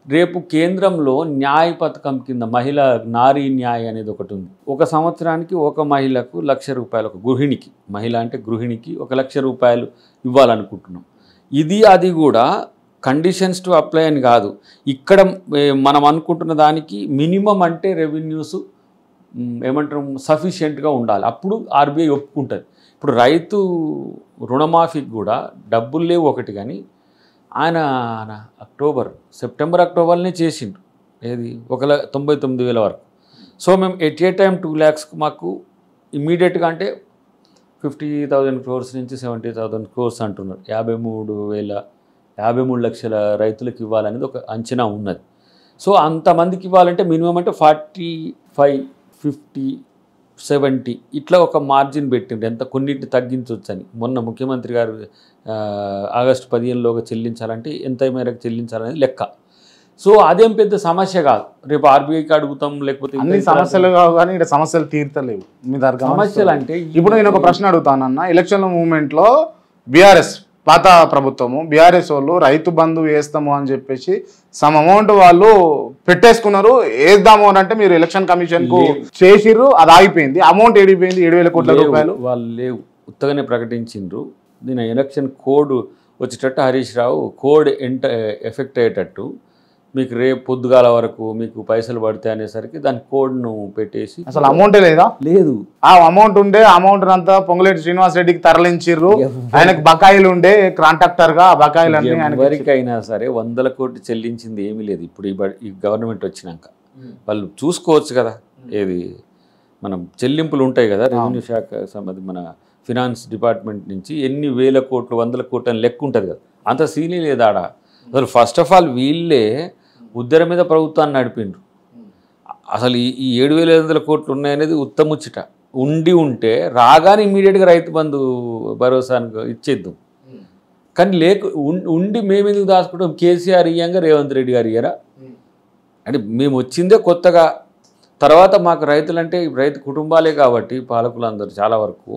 రేపు కేంద్రంలో న్యాయ పథకం కింద మహిళా నారీ న్యాయ అనేది ఒకటి ఉంది. 1 సంవత్సరానికి ఒక మహిళకు ₹1,00,000, ఒక గృహిణికి, మహిళ అంటే గృహిణికి ₹1,00,000 ఇవ్వాలనుకుంటున్నాం. అది కూడా కండిషన్స్ టు అప్లై అని కాదు. ఇక్కడ మనం అనుకుంటున్న దానికి మినిమం అంటే రెవెన్యూస్ ఏమంటారు సఫిషియెంట్గా ఉండాలి. అప్పుడు ఆర్బీఐ ఒప్పుకుంటుంది. ఇప్పుడు రైతు రుణమాఫీకి కూడా డబ్బులు లేవు ఒకటి, కానీ ఆయన సెప్టెంబర్ అక్టోబర్నే చేసిండు. ఏది 1,99,000 వరకు. సో మేము ఎట్ ఏ టైం 2 lakhs మాకు ఇమ్మీడియట్గా అంటే 50,000 crores నుంచి 70,000 crores అంటున్నారు. 53 లక్షల రైతులకు ఇవ్వాలనేది ఒక అంచనా ఉన్నది. సో అంతమందికి ఇవ్వాలంటే మినిమం అంటే 45, 50, 70 ఇట్లా ఒక మార్జిన్ పెట్టిండ్రు. ఎంత కొన్నింటిని తగ్గించవచ్చని. మొన్న ముఖ్యమంత్రి గారు ఆగస్టు 15లోగా చెల్లించాలంటే ఎంత మేరకు చెల్లించాలనేది లెక్క. సో అదేం పెద్ద సమస్య కాదు. రేపు ఆర్బీఐకి అడుగుతాం, లేకపోతే అన్ని సమస్యలు కావు, కానీ ఇక్కడ సమస్యలు తీర్తలేవు. మీ దగ్గర సమస్యలు అంటే ఇప్పుడు నేను ఒక ప్రశ్న అడుగుతానన్న, ఎలక్షన్ మూమెంట్లో బీఆర్ఎస్ పాత ప్రభుత్వము బీఆర్ఎస్ వాళ్ళు రైతు బంధు వేస్తాము అని చెప్పేసి సమ్ అమౌంట్ వాళ్ళు పెట్టేసుకున్నారు. వేద్దాము అని అంటే మీరు ఎలక్షన్ కమిషన్ కు చేసిర్రు, అది ఆగిపోయింది. అమౌంట్ ఏడిపోయింది, 7,000 కోట్ల రూపాయలు. వాళ్ళు లేవు, ఉత్తగానే ప్రకటించిండ్రు. దీని ఎలక్షన్ కోడ్ వచ్చేటట్టు హరీష్ రావు కోడ్ ఎఫెక్ట్ అయ్యేటట్టు మీకు రేపు పొద్దుగాల వరకు మీకు పైసలు పడతాయి అనేసరికి దాని కోడ్ను పెట్టేసి అసలు అమౌంటే లేదా, లేదు. ఆ అమౌంట్ ఉండే అమౌంట్ అంతా పొంగులేటి శ్రీనివాస్ రెడ్డికి తరలించిర్రు. ఆయనకు బకాయిలు ఉండే కాంట్రాక్టర్ గా, బకాయిలు ఎవరికైనా సరే 100 కోట్లు చెల్లించింది ఏమీ లేదు. ఇప్పుడు ఈ గవర్నమెంట్ వచ్చినాక వాళ్ళు చూసుకోవచ్చు కదా, ఏది మనం చెల్లింపులు ఉంటాయి కదా, రెవెన్యూ శాఖ సంబంధించి మన ఫినాన్స్ డిపార్ట్మెంట్ నుంచి ఎన్ని 1000 కోట్లు 100 కోట్లు అని లెక్క ఉంటుంది కదా, అంత సీనే లేదు ఆడ. అసలు ఫస్ట్ ఆఫ్ ఆల్ వీళ్ళే ఉద్దర మీద ప్రభుత్వాన్ని నడిపిండ్రు. అసలు ఈ 7,500 కోట్లు ఉన్నాయనేది ఉత్తముచ్చిట. ఉంటే రాగానే ఇమ్మీడియట్గా రైతు బంధు భరోసాను ఇచ్చేద్దాం. కానీ ఉండి మేమెందుకు దాచుకుంటాం? కేసీఆర్ ఇయ్యంగా రేవంత్ రెడ్డి గారు ఇయ్యరా? అంటే మేము వచ్చిందే కొత్తగా. తర్వాత మాకు రైతులంటే రైతు కుటుంబాలే కాబట్టి పాలకులందరూ చాలా వరకు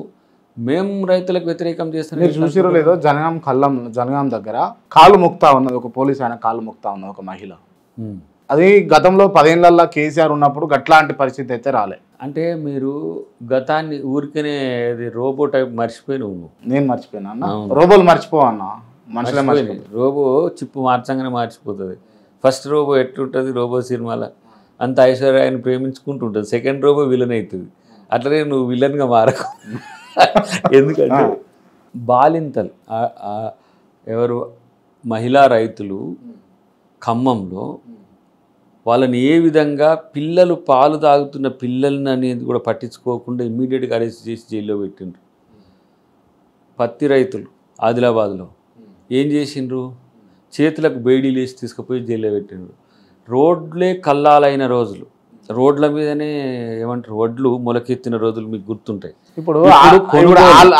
మేము రైతులకు వ్యతిరేకం చేస్తాం. మీరు చూసిరో లేదో, జనగాం దగ్గర కాలు ముక్తా ఉన్నది, ఒక పోలీస్ ఆయన కాలు ముక్తా ఉన్నది, ఒక మహిళ. అది గతంలో 10 ఏళ్లలో కేసీఆర్ ఉన్నప్పుడు గట్లాంటి పరిస్థితి అయితే రాలే. అంటే మీరు గతాన్ని ఊరికనే రోబో టైప్ మర్చిపోయినావు. నేను మర్చిపోయినా అన్న, రోబోలు మర్చిపోవా అన్న, మనుషులే మర్చిపోయి. రోబో చిప్పు మార్చంగానే మార్చిపోతుంది. ఫస్ట్ రోబో ఎట్లుంటుంది, రోబో సినిమాలో అంత ఐశ్వర్యాన్ని ప్రేమించుకుంటుంటుంది. సెకండ్ రోబో విలన్ అవుతుంది. అట్లనే నువ్వు విలన్గా మారకు. ఎందుకంటే బాలింతలు ఎవరు మహిళా రైతులు ఖమ్మంలో వాళ్ళని ఏ విధంగా పిల్లలు పాలు తాగుతున్న పిల్లల్ని అనేది కూడా పట్టించుకోకుండా ఇమ్మీడియట్గా అరెస్ట్ చేసి జైల్లో పెట్టిండ్రు. పత్తి రైతులు ఆదిలాబాద్లో ఏం చేసిండ్రు? చేతులకు బేడీలు వేసి తీసుకుపోయి జైల్లో పెట్టిండ్రు. రోడ్లే కల్లాలైన రోజులు, రోడ్ల మీదనే ఏమంటారు వడ్లు మొలకెత్తిన రోజులు మీకు గుర్తుంటాయి. ఇప్పుడు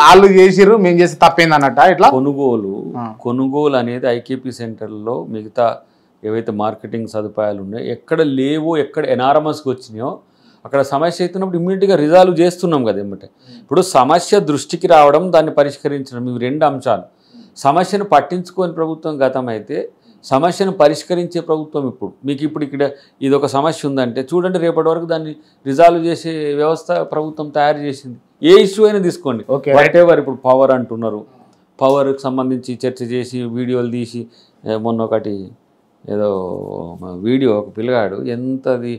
వాళ్ళు చేసిర్రు, మేము చేసి తప్పేంది అన్నట్ట. ఇట్లా కొనుగోలు అనేది ఐకేపీ సెంటర్లో మిగతా ఏవైతే మార్కెటింగ్ సదుపాయాలు ఉన్నాయో ఎక్కడ లేవో, ఎక్కడ ఎనారమస్కి వచ్చినాయో అక్కడ సమస్య అవుతున్నప్పుడు ఇమ్మీడియట్గా రిజాల్వ్ చేస్తున్నాం కదా ఏమంటే. ఇప్పుడు సమస్య దృష్టికి రావడం, దాన్ని పరిష్కరించడం, ఇవి 2 అంశాలు. సమస్యను పట్టించుకోని ప్రభుత్వం గతం అయితే, సమస్యను పరిష్కరించే ప్రభుత్వం ఇప్పుడు. మీకు ఇక్కడ ఇది ఒక సమస్య ఉందంటే చూడండి, రేపటి వరకు దాన్ని రిజాల్వ్ చేసే వ్యవస్థ ప్రభుత్వం తయారు చేసింది. ఏ ఇష్యూ అయినా తీసుకోండి, వాట్ ఎవర్. ఇప్పుడు పవర్ అంటున్నారు, పవర్కి సంబంధించి చర్చ చేసి వీడియోలు తీసి, మొన్న ఒకటి ఏదో వీడియో ఒక పిల్లగాడు ఎంతది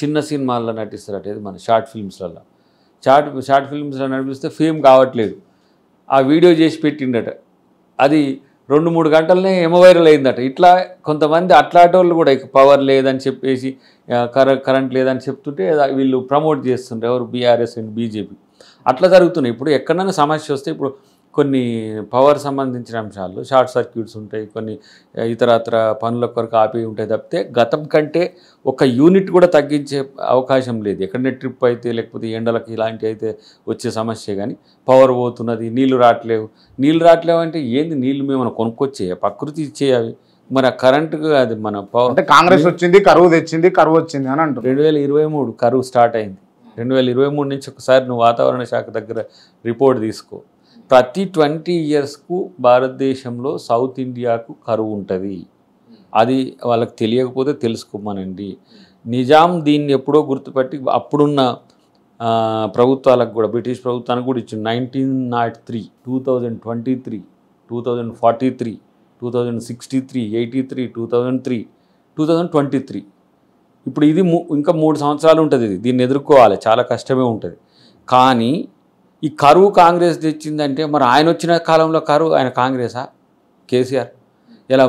చిన్న సినిమాల్లో నటిస్తారట, ఇది మన షార్ట్ ఫిల్మ్స్లలో షార్ట్ ఫిల్మ్స్లో నడిపిస్తే ఫేమ్ కావట్లేదు. ఆ వీడియో చేసి పెట్టిండట, అది 2-3 గంటలనే వైరల్ అయిందట. ఇట్లా కొంతమంది అట్లాంటి కూడా ఇక పవర్ లేదని చెప్పేసి, కరెంట్ లేదని చెప్తుంటే వీళ్ళు ప్రమోట్ చేస్తుంటారు, ఎవరు బీఆర్ఎస్ అండ్ బీజేపీ. అట్లా జరుగుతున్నాయి. ఇప్పుడు ఎక్కడైనా సమస్య వస్తే, ఇప్పుడు కొన్ని పవర్ సంబంధించిన అంశాలు షార్ట్ సర్క్యూట్స్ ఉంటాయి, కొన్ని ఇతరత్ర పనుల కొరకు ఆపి ఉంటాయి తప్పితే గతం కంటే ఒక యూనిట్ కూడా తగ్గించే అవకాశం లేదు. ఎక్కడనే ట్రిప్ అయితే, లేకపోతే ఎండలకి ఇలాంటివి అయితే వచ్చే సమస్య. కానీ పవర్ పోతున్నది, నీళ్లు రావట్లేవు అంటే ఏంది? నీళ్లు మేము కొనుక్కొచ్చే ప్రకృతి ఇచ్చేవి. మరి ఆ కరెంటు అది మన పవర్ అంటే కాంగ్రెస్ వచ్చింది, కరువు తెచ్చింది, కరువు వచ్చింది అని అంటారు. 2023 కరువు స్టార్ట్ అయింది. 2023 నుంచి ఒకసారి నువ్వు వాతావరణ శాఖ దగ్గర రిపోర్ట్ తీసుకో. ప్రతి 20 ఇయర్స్కు భారతదేశంలో సౌత్ ఇండియాకు కరువు ఉంటుంది. అది వాళ్ళకి తెలియకపోతే తెలుసుకోమనండి. నిజాం దీన్ని ఎప్పుడో గుర్తుపట్టి అప్పుడున్న ప్రభుత్వాలకు కూడా, బ్రిటిష్ ప్రభుత్వానికి కూడా ఇచ్చింది. 1903, 2023, 2043, 2063, 83, 2003, 2023. ఇప్పుడు ఇది ఇంకా 3 సంవత్సరాలు ఉంటుంది. దీన్ని ఎదుర్కోవాలి, చాలా కష్టమే ఉంటుంది. కానీ ఈ కరువు కాంగ్రెస్ తెచ్చిందంటే మరి ఆయన వచ్చిన కాలంలో కరువు ఆయన కాంగ్రెసా కేసీఆర్ ఇలా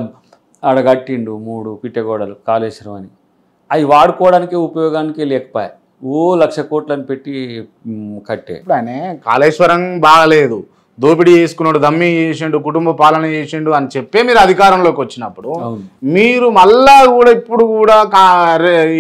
ఆడగట్టిండు 3 పిట్టగోడలు కాళేశ్వరం అని అవి వాడుకోవడానికి ఉపయోగానికి లేకపోయా ఓ 1,00,000 కోట్లని పెట్టి కట్టే. ఇప్పుడు ఆయన కాళేశ్వరం బాగలేదు, దోపిడీ చేసుకున్నాడు, దమ్మి చేసిండు, కుటుంబ పాలన చేసిండు అని చెప్పే మీరు అధికారంలోకి వచ్చినప్పుడు మీరు మళ్ళా కూడా ఇప్పుడు కూడా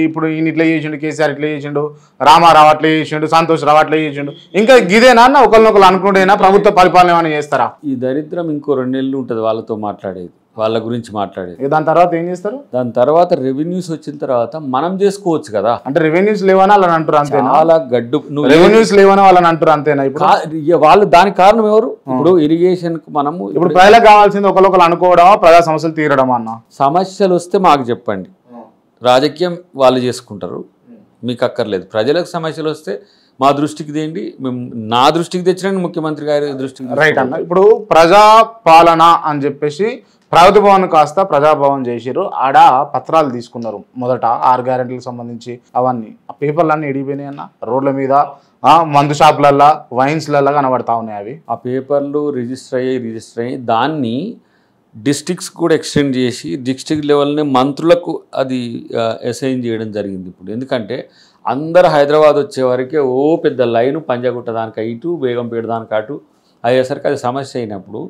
ఇప్పుడు ఈయన ఇట్లా చేసిండు, కేసీఆర్ ఇట్లా చేసిండు, రామారావు అట్లా చేసిండు, సంతోష్ రావు అట్లా చేసిండు, ఇంకా ఇదేనా ఒకరినొకరు అనుకుంటేనా ప్రభుత్వ పరిపాలన ఏమైనా చేస్తారా? ఈ దరిద్రం ఇంకో 2 నెలలు ఉంటుంది వాళ్ళతో మాట్లాడేది, వాళ్ళ గురించి మాట్లాడేది. దాని తర్వాత ఏం చేస్తారు? దాని తర్వాత రెవెన్యూస్ వచ్చిన తర్వాత మనం చేసుకోవచ్చు కదా. అంటే రెవెన్యూస్ లేవని వాళ్ళని అంటారు అంతే, చాలా గడ్డు రెవెన్యూస్ లేవని వాళ్ళని అంటారు అంతేనా? ఇప్పుడు వాళ్ళు దానికి కారణం ఎవరు? ఇప్పుడు ఇరిగేషన్ కు మనము ఇప్పుడు ప్రజలకు కావాల్సింది ఒకరు అనుకోవడమా, ప్రజా సమస్యలు తీరడం అన్న? సమస్యలు వస్తే మాకు చెప్పండి, రాజకీయం వాళ్ళు చేసుకుంటారు, మీకు అక్కర్లేదు. ప్రజలకు సమస్యలు వస్తే మా దృష్టికి తేండి, మేము నా దృష్టికి తెచ్చినండి, ముఖ్యమంత్రి గారి దృష్టికి. రైట్ అన్న. ఇప్పుడు ప్రజా పాలన అని చెప్పేసి ప్రగతి భవన్ కాస్త ప్రజాభవన్ చేసిరు, ఆడ పత్రాలు తీసుకున్నారు మొదట 6 గ్యారెంటీలకు సంబంధించి. అవన్నీ ఆ పేపర్లన్నీ ఎడిగిపోయినాయి అన్న, రోడ్ల మీద మందు షాపులల్లో వైన్స్లల్లో కనబడతా ఉన్నాయి అవి. ఆ పేపర్లు రిజిస్టర్ అయ్యి దాన్ని డిస్ట్రిక్ట్స్ కూడా ఎక్స్టెండ్ చేసి డిస్ట్రిక్ట్ లెవెల్ని మంత్రులకు అది అసైన్ చేయడం జరిగింది ఇప్పుడు. ఎందుకంటే అందరు హైదరాబాద్ వచ్చేవరకే ఓ పెద్ద లైను పంజాగుట్ట దానికి ఇటు, బేగంపేట దానికి అటు అయ్యేసరికి అది సమస్య అయినప్పుడు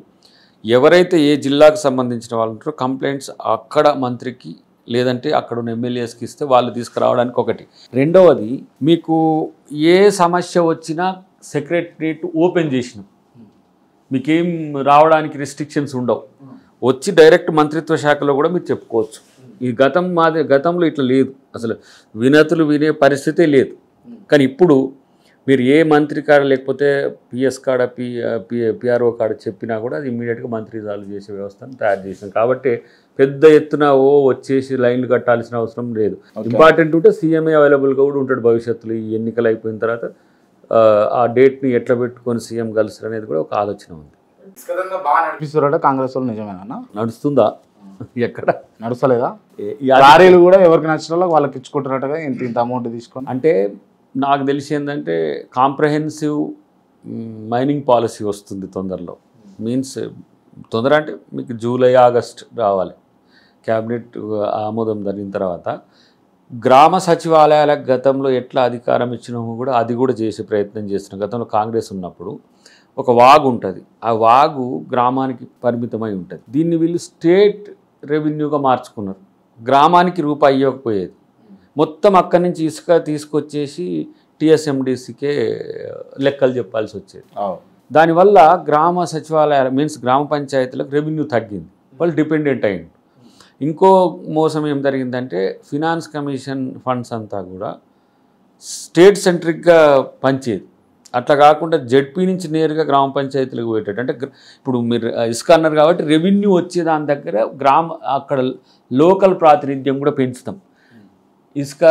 ఎవరైతే ఏ జిల్లాకు సంబంధించిన వాళ్ళు ఉంటారో కంప్లైంట్స్ అక్కడ మంత్రికి లేదంటే అక్కడ ఉన్న ఎమ్మెల్యేస్కి ఇస్తే వాళ్ళు తీసుకురావడానికి ఒకటి. రెండవది, మీకు ఏ సమస్య వచ్చినా సెక్రటరియట్ ఓపెన్ చేసినాం, మీకేం రావడానికి రెస్ట్రిక్షన్స్ ఉండవు, వచ్చి డైరెక్ట్ మంత్రిత్వ శాఖలో కూడా మీరు చెప్పుకోవచ్చు. ఈ గతంలో ఇట్లా లేదు, అసలు వినతులు వినే పరిస్థితే లేదు. కానీ ఇప్పుడు మీరు ఏ మంత్రి కాడ లేకపోతే పిఎస్ కాడ పిఆర్ఓ కాడ చెప్పినా కూడా అది ఇమ్మీడియట్గా మంత్రి రిజాల్వ్ చేసే వ్యవస్థను తయారు చేసినాం. కాబట్టి పెద్ద ఎత్తున వచ్చేసి లైన్లు కట్టాల్సిన అవసరం లేదు. ఇంపార్టెంట్ ఉంటే సీఎంఏ అవైలబుల్గా కూడా ఉంటాడు భవిష్యత్తులో. ఈ ఎన్నికలు అయిపోయిన తర్వాత ఆ డేట్ని ఎట్లా పెట్టుకొని సీఎం కలుస్తారు అనేది కూడా ఒక ఆలోచన ఉంది. బాగా నడిపిస్తారంటే కాంగ్రెస్ వాళ్ళు నిజమేనా? నడుస్తుందా? ఎక్కడ నడుస్తలేదా? లారీలు కూడా ఎవరికి నచ్చిన వాళ్ళకి ఇచ్చుకుంటున్నట్టుగా ఇంత అమౌంట్ తీసుకొని. అంటే నాకు తెలిసి ఏంటంటే కాంప్రహెన్సివ్ మైనింగ్ పాలసీ వస్తుంది తొందరలో. మీన్స్ తొందర అంటే మీకు జూలై ఆగస్ట్ రావాలి, క్యాబినెట్ ఆమోదం జరిగిన తర్వాత. గ్రామ సచివాలయాలకు గతంలో ఎట్లా అధికారం ఇచ్చినామో కూడా అది కూడా చేసే ప్రయత్నం చేస్తున్నాం. గతంలో కాంగ్రెస్ ఉన్నప్పుడు ఒక వాగు ఉంటుంది, ఆ వాగు గ్రామానికి పరిమితమై ఉంటుంది. దీన్ని వీళ్ళు స్టేట్ రెవెన్యూగా మార్చుకున్నారు. గ్రామానికి రూపాయి ఇవ్వకపోయేది, మొత్తం అక్కడి నుంచి ఇసుక తీసుకొచ్చేసి టీఎస్ఎండిసికే లెక్కలు చెప్పాల్సి వచ్చేది. దానివల్ల గ్రామ సచివాలయాలు మీన్స్ గ్రామ పంచాయతీలకు రెవెన్యూ తగ్గింది, వాళ్ళు డిపెండెంట్ అయ్యింది. ఇంకో మోసం ఏం జరిగిందంటే ఫినాన్స్ కమిషన్ ఫండ్స్ అంతా కూడా స్టేట్ సెంట్రిక్గా పంచేది. అట్లా కాకుండా జెడ్పీ నుంచి నేరుగా గ్రామ పంచాయతీలకు పోయేటట్టు. అంటే ఇప్పుడు మీరు ఇసుక అన్నారు కాబట్టి రెవెన్యూ వచ్చే దాని దగ్గర అక్కడ లోకల్ ప్రాతినిధ్యం కూడా పెంచుతాం. ఇసుక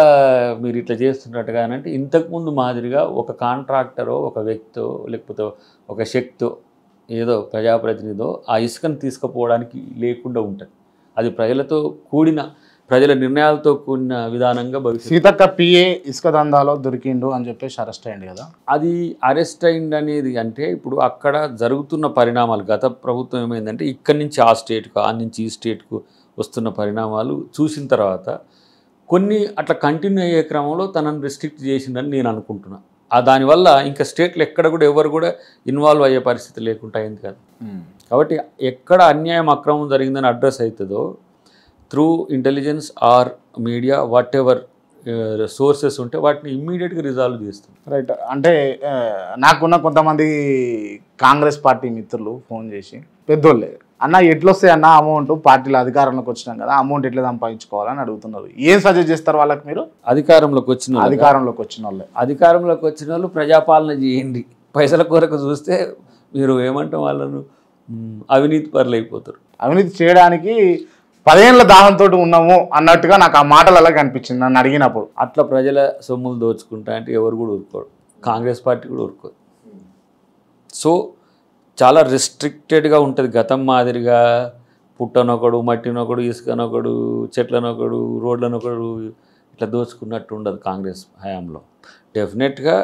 మీరు ఇట్లా చేస్తున్నట్టుగా అంటే ఇంతకుముందు మాదిరిగా ఒక కాంట్రాక్టరో ఒక వ్యక్తో లేకపోతే ఒక శక్తో ఏదో ప్రజాప్రతినిధో ఆ ఇసుకను తీసుకుపోవడానికి లేకుండా ఉంటుంది. అది ప్రజలతో కూడిన ప్రజల నిర్ణయాలతో కూడిన విధానంగా భవిష్యత్తు. సీతక్క పిఏ ఇసుక దందాలో దొరికిండు అని చెప్పేసి అరెస్ట్ అయ్యింది కదా. అది అరెస్ట్ అయింది అనేది అంటే ఇప్పుడు అక్కడ జరుగుతున్న పరిణామాలు, గత ప్రభుత్వం ఏమైందంటే ఇక్కడి నుంచి ఆ స్టేట్కు ఆ నుంచి ఈ స్టేట్కు వస్తున్న పరిణామాలు చూసిన తర్వాత కొన్ని అట్లా కంటిన్యూ అయ్యే క్రమంలో తనను రెస్ట్రిక్ట్ చేసిందని నేను అనుకుంటున్నాను. దానివల్ల ఇంకా స్టేట్లో ఎక్కడ కూడా ఎవరు కూడా ఇన్వాల్వ్ అయ్యే పరిస్థితి లేకుండా అయింది కదా. కాబట్టి ఎక్కడ అన్యాయం అక్రమం జరిగిందని అడ్రస్ అవుతుందో through intelligence or media whatever sources ఉంటే వాటిని ఇమ్మీడియట్గా రిజాల్వ్ చేస్తాం. రైట్. అంటే నాకున్న కొంతమంది కాంగ్రెస్ పార్టీ మిత్రులు ఫోన్ చేసి పెద్దోళ్ళే, అన్న ఎట్లొస్తాయి అన్న అమౌంట్, పార్టీలో అధికారంలోకి వచ్చినాం కదా అమౌంట్ ఎట్లా సంపాదించుకోవాలని అడుగుతున్నారు. ఏం సజెస్ట్ చేస్తారు వాళ్ళకి మీరు? అధికారంలోకి వచ్చిన అధికారంలోకి వచ్చిన వాళ్ళు ప్రజాపాలన చేయండి. పైసల కొరకు చూస్తే మీరు ఏమంటాం వాళ్ళను అవినీతి పరులు అయిపోతారు. అవినీతి చేయడానికి 10 ఏళ్ల దాహంతో ఉన్నాము అన్నట్టుగా నాకు ఆ మాటలు అలా కనిపించింది నన్ను అడిగినప్పుడు. అట్లా ప్రజల సొమ్ములు దోచుకుంటా అంటే ఎవరు కూడా ఊరుకోడు, కాంగ్రెస్ పార్టీ కూడా ఊరుకోదు. సో చాలా రెస్ట్రిక్టెడ్గా ఉంటుంది. గతం మాదిరిగా పుట్టనొకడు, మట్టినొకడు, ఇసుకనొకడు, చెట్లనొకడు, రోడ్లనొకడు ఇట్లా దోచుకున్నట్టు ఉండదు కాంగ్రెస్ హయాంలో. డెఫినెట్గా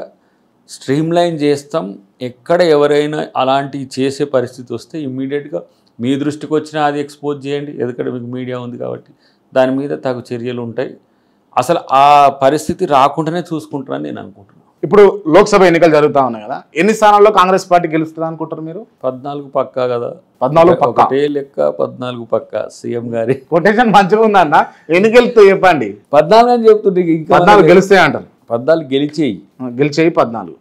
స్ట్రీమ్లైన్ చేస్తాం. ఎక్కడ ఎవరైనా అలాంటివి చేసే పరిస్థితి వస్తే ఇమ్మీడియట్గా మీ దృష్టికి వచ్చినా అది ఎక్స్పోజ్ చేయండి. ఎందుకంటే మీకు మీడియా ఉంది కాబట్టి దాని మీద తగు చర్యలు ఉంటాయి. అసలు ఆ పరిస్థితి రాకుండానే చూసుకుంటారని నేను అనుకుంటున్నాను. ఇప్పుడు లోక్సభ ఎన్నికలు జరుగుతూ ఉన్నాయి కదా, ఎన్ని స్థానాల్లో కాంగ్రెస్ పార్టీ గెలుస్తుంది అనుకుంటారు మీరు? 14 పక్కా కదా. 14 పక్కా. ఒకటే లెక్క 14 పక్కా. సీఎం గారి కొటేషన్ మంచిగా ఉందన్న. ఎన్ని గెలుస్తాయి చెప్పండి? 14 అని చెప్తుంటే ఇంకా 14 గెలుస్తాయి అంటారు. 14 గెలిచేయి. 14.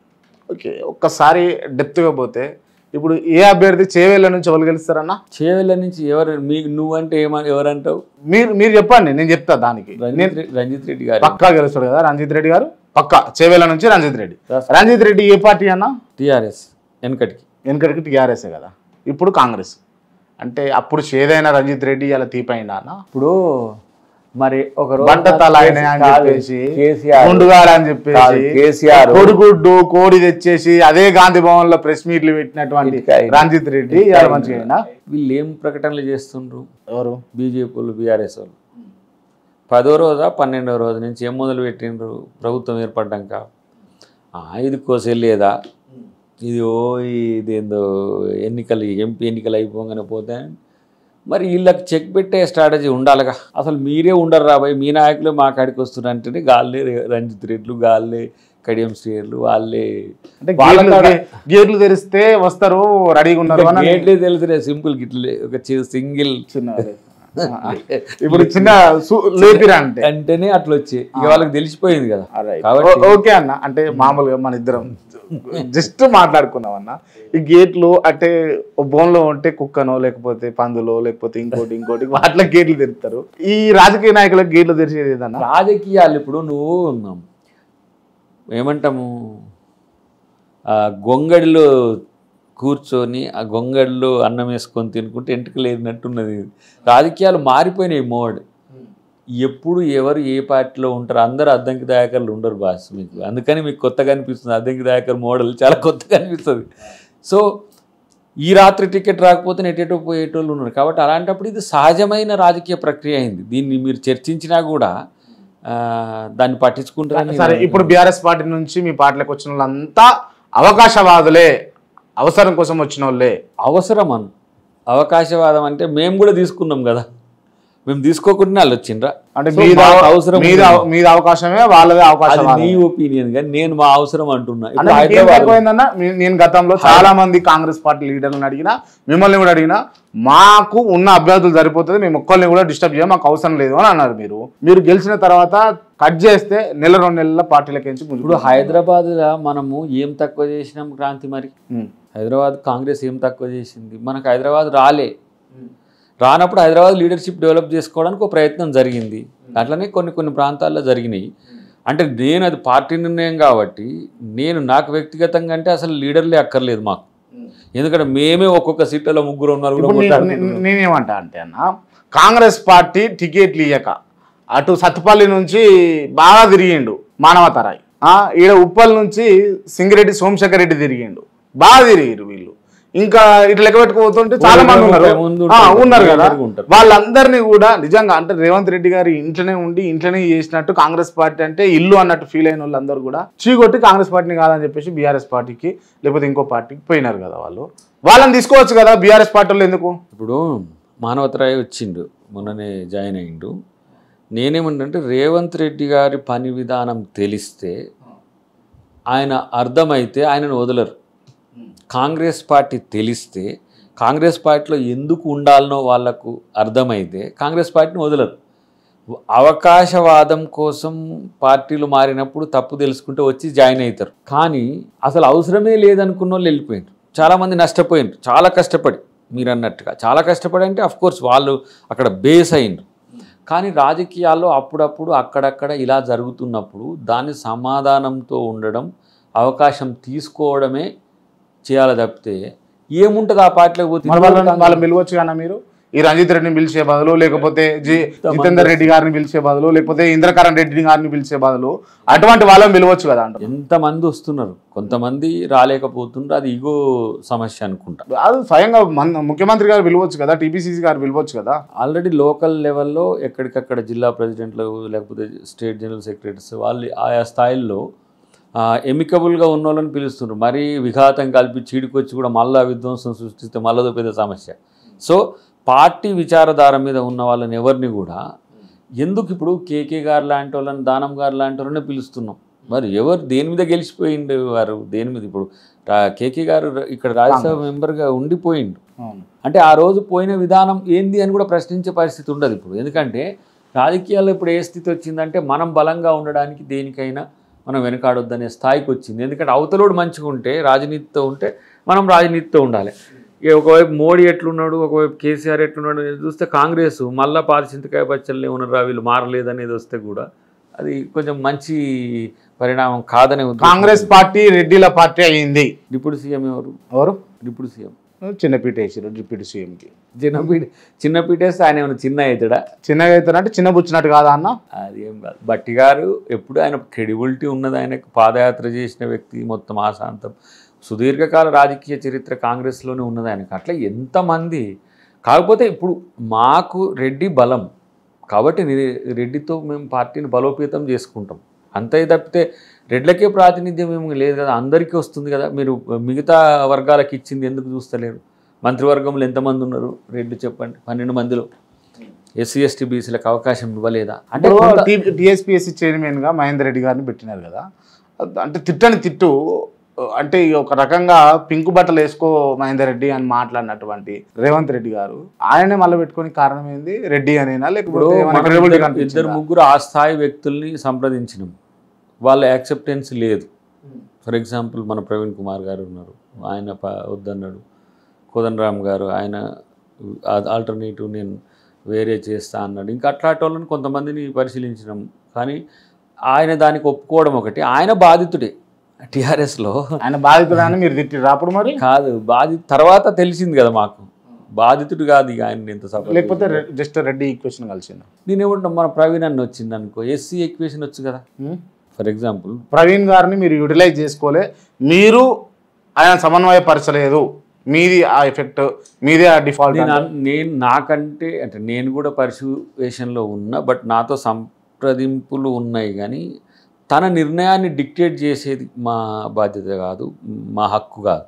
ఓకే, ఒక్కసారి డెప్త్గా పోతే ఇప్పుడు ఏ అభ్యర్థి చేవేళ్ళ నుంచి ఎవరు గెలుస్తారన్న? చేవేళ్ళ నుంచి ఎవరు? మీకు నువ్వంటే ఎవరంటావు? మీరు చెప్పండి, నేను చెప్తా. దానికి రంజిత్ రెడ్డి గారు పక్కా గెలుస్తాడు కదా. రంజిత్ రెడ్డి గారు పక్కా. చేవేళ్ళ నుంచి రంజిత్ రెడ్డి. రంజిత్ రెడ్డి ఏ పార్టీ అన్న? టీఆర్ఎస్. వెనకటికి టీఆర్ఎస్ కదా. ఇప్పుడు కాంగ్రెస్. అంటే అప్పుడు చేదైన రంజిత్ రెడ్డి ఇలా తీపైందా అన్న? ఇప్పుడు మరి ఒక బంటతల ఆయన అని చెప్పేసి, గుండుగాడు అని చెప్పేసి, కొడుగుడ్డు కోడి తెచ్చేసి అదే గాంధీ భవన్ లో ప్రెస్ మీట్లు పెట్టినటువంటి రంజిత్ రెడ్డి ఇలా మంచిగా. వీళ్ళు ఏం ప్రకటనలు చేస్తుండ్రు? ఎవరు? బీజేపీ వాళ్ళు, బీఆర్ఎస్ వాళ్ళు. 10వ రోజా 12వ రోజు నుంచి ఏం మొదలు పెట్టిండ్రు? ప్రభుత్వం ఏర్పడ్డాక ఇది కోసెళ్ళేదా, ఇదేందో ఎన్నికలు, ఎంపీ ఎన్నికలు అయిపోగానే పోతే మరి వీళ్ళకి చెక్ పెట్టే స్ట్రాటజీ ఉండాలిగా. అసలు మీరే ఉండరు రాబాయి, మీ నాయకులే మా కాడికి వస్తున్నారు అంటే గాల్లే రంజిత్ రెడ్లు, గాల్లే కడియం శ్రీలు, వాళ్ళే గేట్లు తెరిస్తే వస్తారు, రెడీగా ఉన్నారు. గేట్లే తెలిసిరే, సింపుల్ గిట్లే ఒక సింగిల్ చిన్న ఇప్పుడు చిన్న లేపిరా అంటేనే అట్లా వచ్చి ఇక వాళ్ళకి తెలిసిపోయింది కదా. ఓకే అన్న, అంటే మామూలుగా మన ఇద్దరం జస్ట్ మాట్లాడుకున్నాం అన్న. ఈ గేట్లు అంటే బోన్లో ఉంటే కుక్కనో లేకపోతే పందులో లేకపోతే ఇంకోటి వాటిలో గేట్లు తెరుస్తారు. ఈ రాజకీయ నాయకులకు గేట్లు తెరిచేది ఏదన్నా? రాజకీయాలు ఇప్పుడు నువ్వు ఏమంటాము, గొంగడిలో కూర్చొని ఆ గొంగడిలో అన్నం వేసుకొని తినుకుంటే ఎంటుక లేనట్టున్నది. రాజకీయాలు మారిపోయినాయి మోడ్. ఎప్పుడు ఎవరు ఏ పార్టీలో ఉంటారు, అందరూ అద్దంకి దయాకర్లు ఉండరు బాస్ మీకు. అందుకని మీకు కొత్తగా అనిపిస్తుంది అద్దంకి దయాకర్ మోడల్ చాలా కొత్తగా అనిపిస్తుంది. సో ఈ రాత్రి టికెట్ రాకపోతే నెట్టేటో పోయేటోళ్ళు ఉన్నారు. కాబట్టి అలాంటప్పుడు ఇది సహజమైన రాజకీయ ప్రక్రియ అయింది. దీన్ని మీరు చర్చించినా కూడా దాన్ని పట్టించుకుంటారని. సరే, ఇప్పుడు బీఆర్ఎస్ పార్టీ నుంచి మీ పార్టీలకు వచ్చిన వాళ్ళంతా అవకాశవాదులే, అవసరం కోసం వచ్చిన వాళ్ళే. అవకాశవాదం అంటే మేము కూడా తీసుకున్నాం కదా, మేము తీసుకోకుండా వాళ్ళు వచ్చిండ్రా అంటే అవసరం మీద అవకాశమే వాళ్ళదే అవకాశం. నీ ఒపీనియన్ కానీ నేను మా అవసరం అంటున్నా. నేను గతంలో చాలా మంది కాంగ్రెస్ పార్టీ లీడర్లను అడిగినా, మిమ్మల్ని కూడా అడిగినా, మాకు ఉన్న అభ్యర్థులు సరిపోతుంది, మేము ఒక్కరిని కూడా డిస్టర్బ్ చేయం, మాకు అవసరం లేదు అని అన్నారు. మీరు గెలిచిన తర్వాత కట్ చేస్తే 1-2 నెలల పార్టీలకి. ఇప్పుడు హైదరాబాద్లో మనము ఏం తక్కువ చేసినాం క్రాంతి? మరి హైదరాబాద్ కాంగ్రెస్ ఏం తక్కువ చేసింది? మనకు హైదరాబాద్ రానప్పుడు హైదరాబాద్ లీడర్షిప్ డెవలప్ చేసుకోవడానికి ఒక ప్రయత్నం జరిగింది. అట్లనే కొన్ని ప్రాంతాల్లో జరిగినాయి. అంటే నేను అది పార్టీ నిర్ణయం కాబట్టి నాకు వ్యక్తిగతంగా అంటే అసలు లీడర్లే అక్కర్లేదు మాకు. ఎందుకంటే మేమే ఒక్కొక్క సీట్లలో 3-4. నేనేమంటా అంటే అన్న, కాంగ్రెస్ పార్టీ టికెట్లు ఇయ్యక అటు సత్తుపల్లి నుంచి బాగా తిరిగిండు మానవతరాయ్, ఈడ ఉప్పల్ నుంచి సింగిరెడ్డి సోమశేఖర్ రెడ్డి తిరిగిండు, బాగా తిరిగిరు వీళ్ళు. ఇంకా ఇట్లా లెక్క పెట్టుకోబోతుంటే చాలా మంది ఉన్నారు కదా. వాళ్ళందరినీ కూడా నిజంగా అంటే రేవంత్ రెడ్డి గారి ఇంట్లోనే చేసినట్టు కాంగ్రెస్ పార్టీ అంటే ఇల్లు అన్నట్టు ఫీల్ అయిన వాళ్ళందరూ కూడా చీకొట్టి కాంగ్రెస్ పార్టీని కాదని చెప్పేసి బీఆర్ఎస్ పార్టీకి లేకపోతే ఇంకో పార్టీకి పోయినారు కదా. వాళ్ళని తీసుకోవచ్చు కదా బీఆర్ఎస్ పార్టీలో. ఎందుకు? ఇప్పుడు మానవతరాయ్ వచ్చిండు, మొన్ననే జాయిన్ అయ్యిండు. నేనేమంటే రేవంత్ రెడ్డి గారి పని విధానం తెలిస్తే, ఆయన అర్థమైతే ఆయనను వదలరు. కాంగ్రెస్ పార్టీ తెలిస్తే, కాంగ్రెస్ పార్టీలో ఎందుకు ఉండాలనో వాళ్లకు అర్థమైతే కాంగ్రెస్ పార్టీని వదలరు. అవకాశవాదం కోసం పార్టీలు మారినప్పుడు తప్పు తెలుసుకుంటే వచ్చి జాయిన్ అవుతారు. కానీ అసలు అవసరమే లేదనుకున్న వాళ్ళు వెళ్ళిపోయినారు. చాలామంది నష్టపోయినారు, చాలా కష్టపడి. మీరు అన్నట్టుగా చాలా కష్టపడి అంటే అఫ్కోర్స్ వాళ్ళు అక్కడ బేస్ అయినారు. కానీ రాజకీయాల్లో అప్పుడప్పుడు అక్కడక్కడ ఇలా జరుగుతున్నప్పుడు దాని సమాధానంతో ఉండడం, అవకాశం తీసుకోవడమే చేయాలి తప్పితే ఏముంటుంది ఆ పార్టీలో పోతే. వాళ్ళని పిలవచ్చు కానీ మీరు ఈ రంజిత్ రెడ్డిని పిలిచే బదులు, లేకపోతే జితేందర్ రెడ్డి గారిని పిలిచే బదులు, లేకపోతే ఇంద్రకరణ్ రెడ్డి గారిని పిలిచే బదులు అటువంటి వాళ్ళని పిలవచ్చు కదా. అంటే ఎంతమంది వస్తున్నారు, కొంతమంది రాలేకపోతున్నారు, అది ఈగో సమస్య అనుకుంటా. అది స్వయంగా ముఖ్యమంత్రి గారు పిలవచ్చు కదా, టీపీసీసీ గారు పిలవచ్చు కదా. ఆల్రెడీ లోకల్ లెవెల్లో ఎక్కడికక్కడ జిల్లా ప్రెసిడెంట్లు లేకపోతే స్టేట్ జనరల్ సెక్రటరీస్ వాళ్ళు ఆయా స్థాయిల్లో ఎమికబుల్గా ఉన్న వాళ్ళని పిలుస్తున్నారు. మరీ విఘాతం కల్పి చీడికొచ్చి కూడా మళ్ళా విధ్వంసం సృష్టిస్తే మళ్ళదో పెద్ద సమస్య. సో పార్టీ విచారధార మీద ఉన్న వాళ్ళని ఎవరిని కూడా ఎందుకు ఇప్పుడు కేకే గారు లాంటి వాళ్ళని, దానం గారు లాంటి వాళ్ళని పిలుస్తున్నాం. మరి ఎవరు దేని మీద గెలిచిపోయిండు వారు, దేని మీద? ఇప్పుడు కేకే గారు ఇక్కడ రాజ్యసభ మెంబర్గా ఉండిపోయిండు అంటే ఆ రోజు పోయిన విధానం ఏంది అని కూడా ప్రశ్నించే పరిస్థితి ఉండదు ఇప్పుడు. ఎందుకంటే రాజకీయాల్లో ఇప్పుడు ఏ స్థితి వచ్చిందంటే మనం బలంగా ఉండడానికి దేనికైనా మనం వెనకాడొద్దనే స్థాయికి వచ్చింది. ఎందుకంటే అవతలోడు మంచిగా ఉంటే, రాజనీతితో ఉంటే మనం రాజనీతితో ఉండాలి. ఒకవైపు మోడీ ఎట్లున్నాడు, ఒకవైపు కేసీఆర్ ఎట్లున్నాడు చూస్తే కాంగ్రెస్ మళ్ళీ పారిచింతకాయ పచ్చళ్ళే ఉన్నారా వీళ్ళు మారలేదనేది వస్తే కూడా అది కొంచెం మంచి పరిణామం కాదనే కాంగ్రెస్ పార్టీ రెడ్డిల పార్టీ అయ్యింది. డిప్యూటీ సీఎం ఎవరు? డిప్యూటీ సీఎం చిన్నపీట వేసారు డిప్యూటీ సీఎంకి. చిన్నపీట వేస్తే ఆయన ఏమైనా చిన్న అవుతాడా? చిన్నగా అవుతాడంటే చిన్న బుచ్చినట్టు కాదా అన్న? అది ఏం కాదు. బట్టి గారు ఎప్పుడు ఆయన క్రెడిబిలిటీ ఉన్నది, ఆయనకు పాదయాత్ర చేసిన వ్యక్తి, మొత్తం ఆశాంతం సుదీర్ఘకాల రాజకీయ చరిత్ర కాంగ్రెస్లోనే ఉన్నది ఆయనకు. అట్లా ఎంతమంది. కాకపోతే ఇప్పుడు మాకు రెడ్డి బలం కాబట్టి రెడ్డితో మేము పార్టీని బలోపేతం చేసుకుంటాం అంతే తప్పితే రెడ్లకే ప్రాతినిధ్యం ఏమి లేదు కదా, అందరికీ వస్తుంది కదా. మీరు మిగతా వర్గాలకు ఇచ్చింది ఎందుకు చూస్తలేరు? మంత్రివర్గంలో ఎంతమంది ఉన్నారు రెడ్డి చెప్పండి? 12 మందిలో ఎస్సీ ఎస్టీ బీసీలకు అవకాశం ఇవ్వలేదా? అంటే టీఎస్పీఎస్సీ చైర్మన్గా మహేందర్ రెడ్డి గారిని పెట్టినారు కదా, అంటే తిట్టని తిట్టు అంటే ఒక రకంగా పింకు బట్టలు వేసుకో మహేందర్ రెడ్డి అని మాట్లాడినటువంటి రేవంత్ రెడ్డి గారు ఆయనే మళ్ళీ పెట్టుకుని కారణం ఏంది? రెడ్డి అనేనా లేకపోతే ఇద్దరు ముగ్గురు ఆ స్థాయి వ్యక్తుల్ని సంప్రదించినాం, వాళ్ళ యాక్సెప్టెన్స్ లేదు. ఫర్ ఎగ్జాంపుల్ మన ప్రవీణ్ కుమార్ గారు ఉన్నారు, ఆయన వద్దన్నాడు. కోదండరామ్ గారు ఆయన ఆల్టర్నేటివ్ నేను వేరే చేస్తా అన్నాడు. ఇంకా అట్లాంటి వాళ్ళని కొంతమందిని పరిశీలించినాం కానీ ఆయన దానికి ఒప్పుకోవడం ఒకటి. ఆయన బాధితుడే టీఆర్ఎస్లో. ఆయన బాధితుడు మీరు తిట్టిరా అప్పుడు? మరి కాదు, తర్వాత తెలిసింది కదా మాకు బాధితుడు కాదు ఇక ఆయన ఎంత సపోర్ట్, లేకపోతే జస్ట్ రెడ్డి ఈక్వేషన్ కలిసింది. నేనేమంటున్నా మన ప్రవీణ్ అన్న వచ్చింది అనుకో, ఎస్సీ ఈక్వేషన్ వచ్చు కదా. ఫర్ ఎగ్జాంపుల్ ప్రవీణ్ గారిని మీరు యూటిలైజ్ చేసుకోలే, మీరు ఆయన సమన్వయపరచలేదు, మీది ఆ ఎఫెక్ట్, మీదే ఆ డిఫాల్ట్. నేను నాకంటే అంటే నేను కూడా పర్సువేషన్లో ఉన్నా, బట్ నాతో సంప్రదింపులు ఉన్నాయి కానీ తన నిర్ణయాన్ని డిక్టేట్ చేసేది మా బాధ్యత కాదు, మా హక్కు కాదు.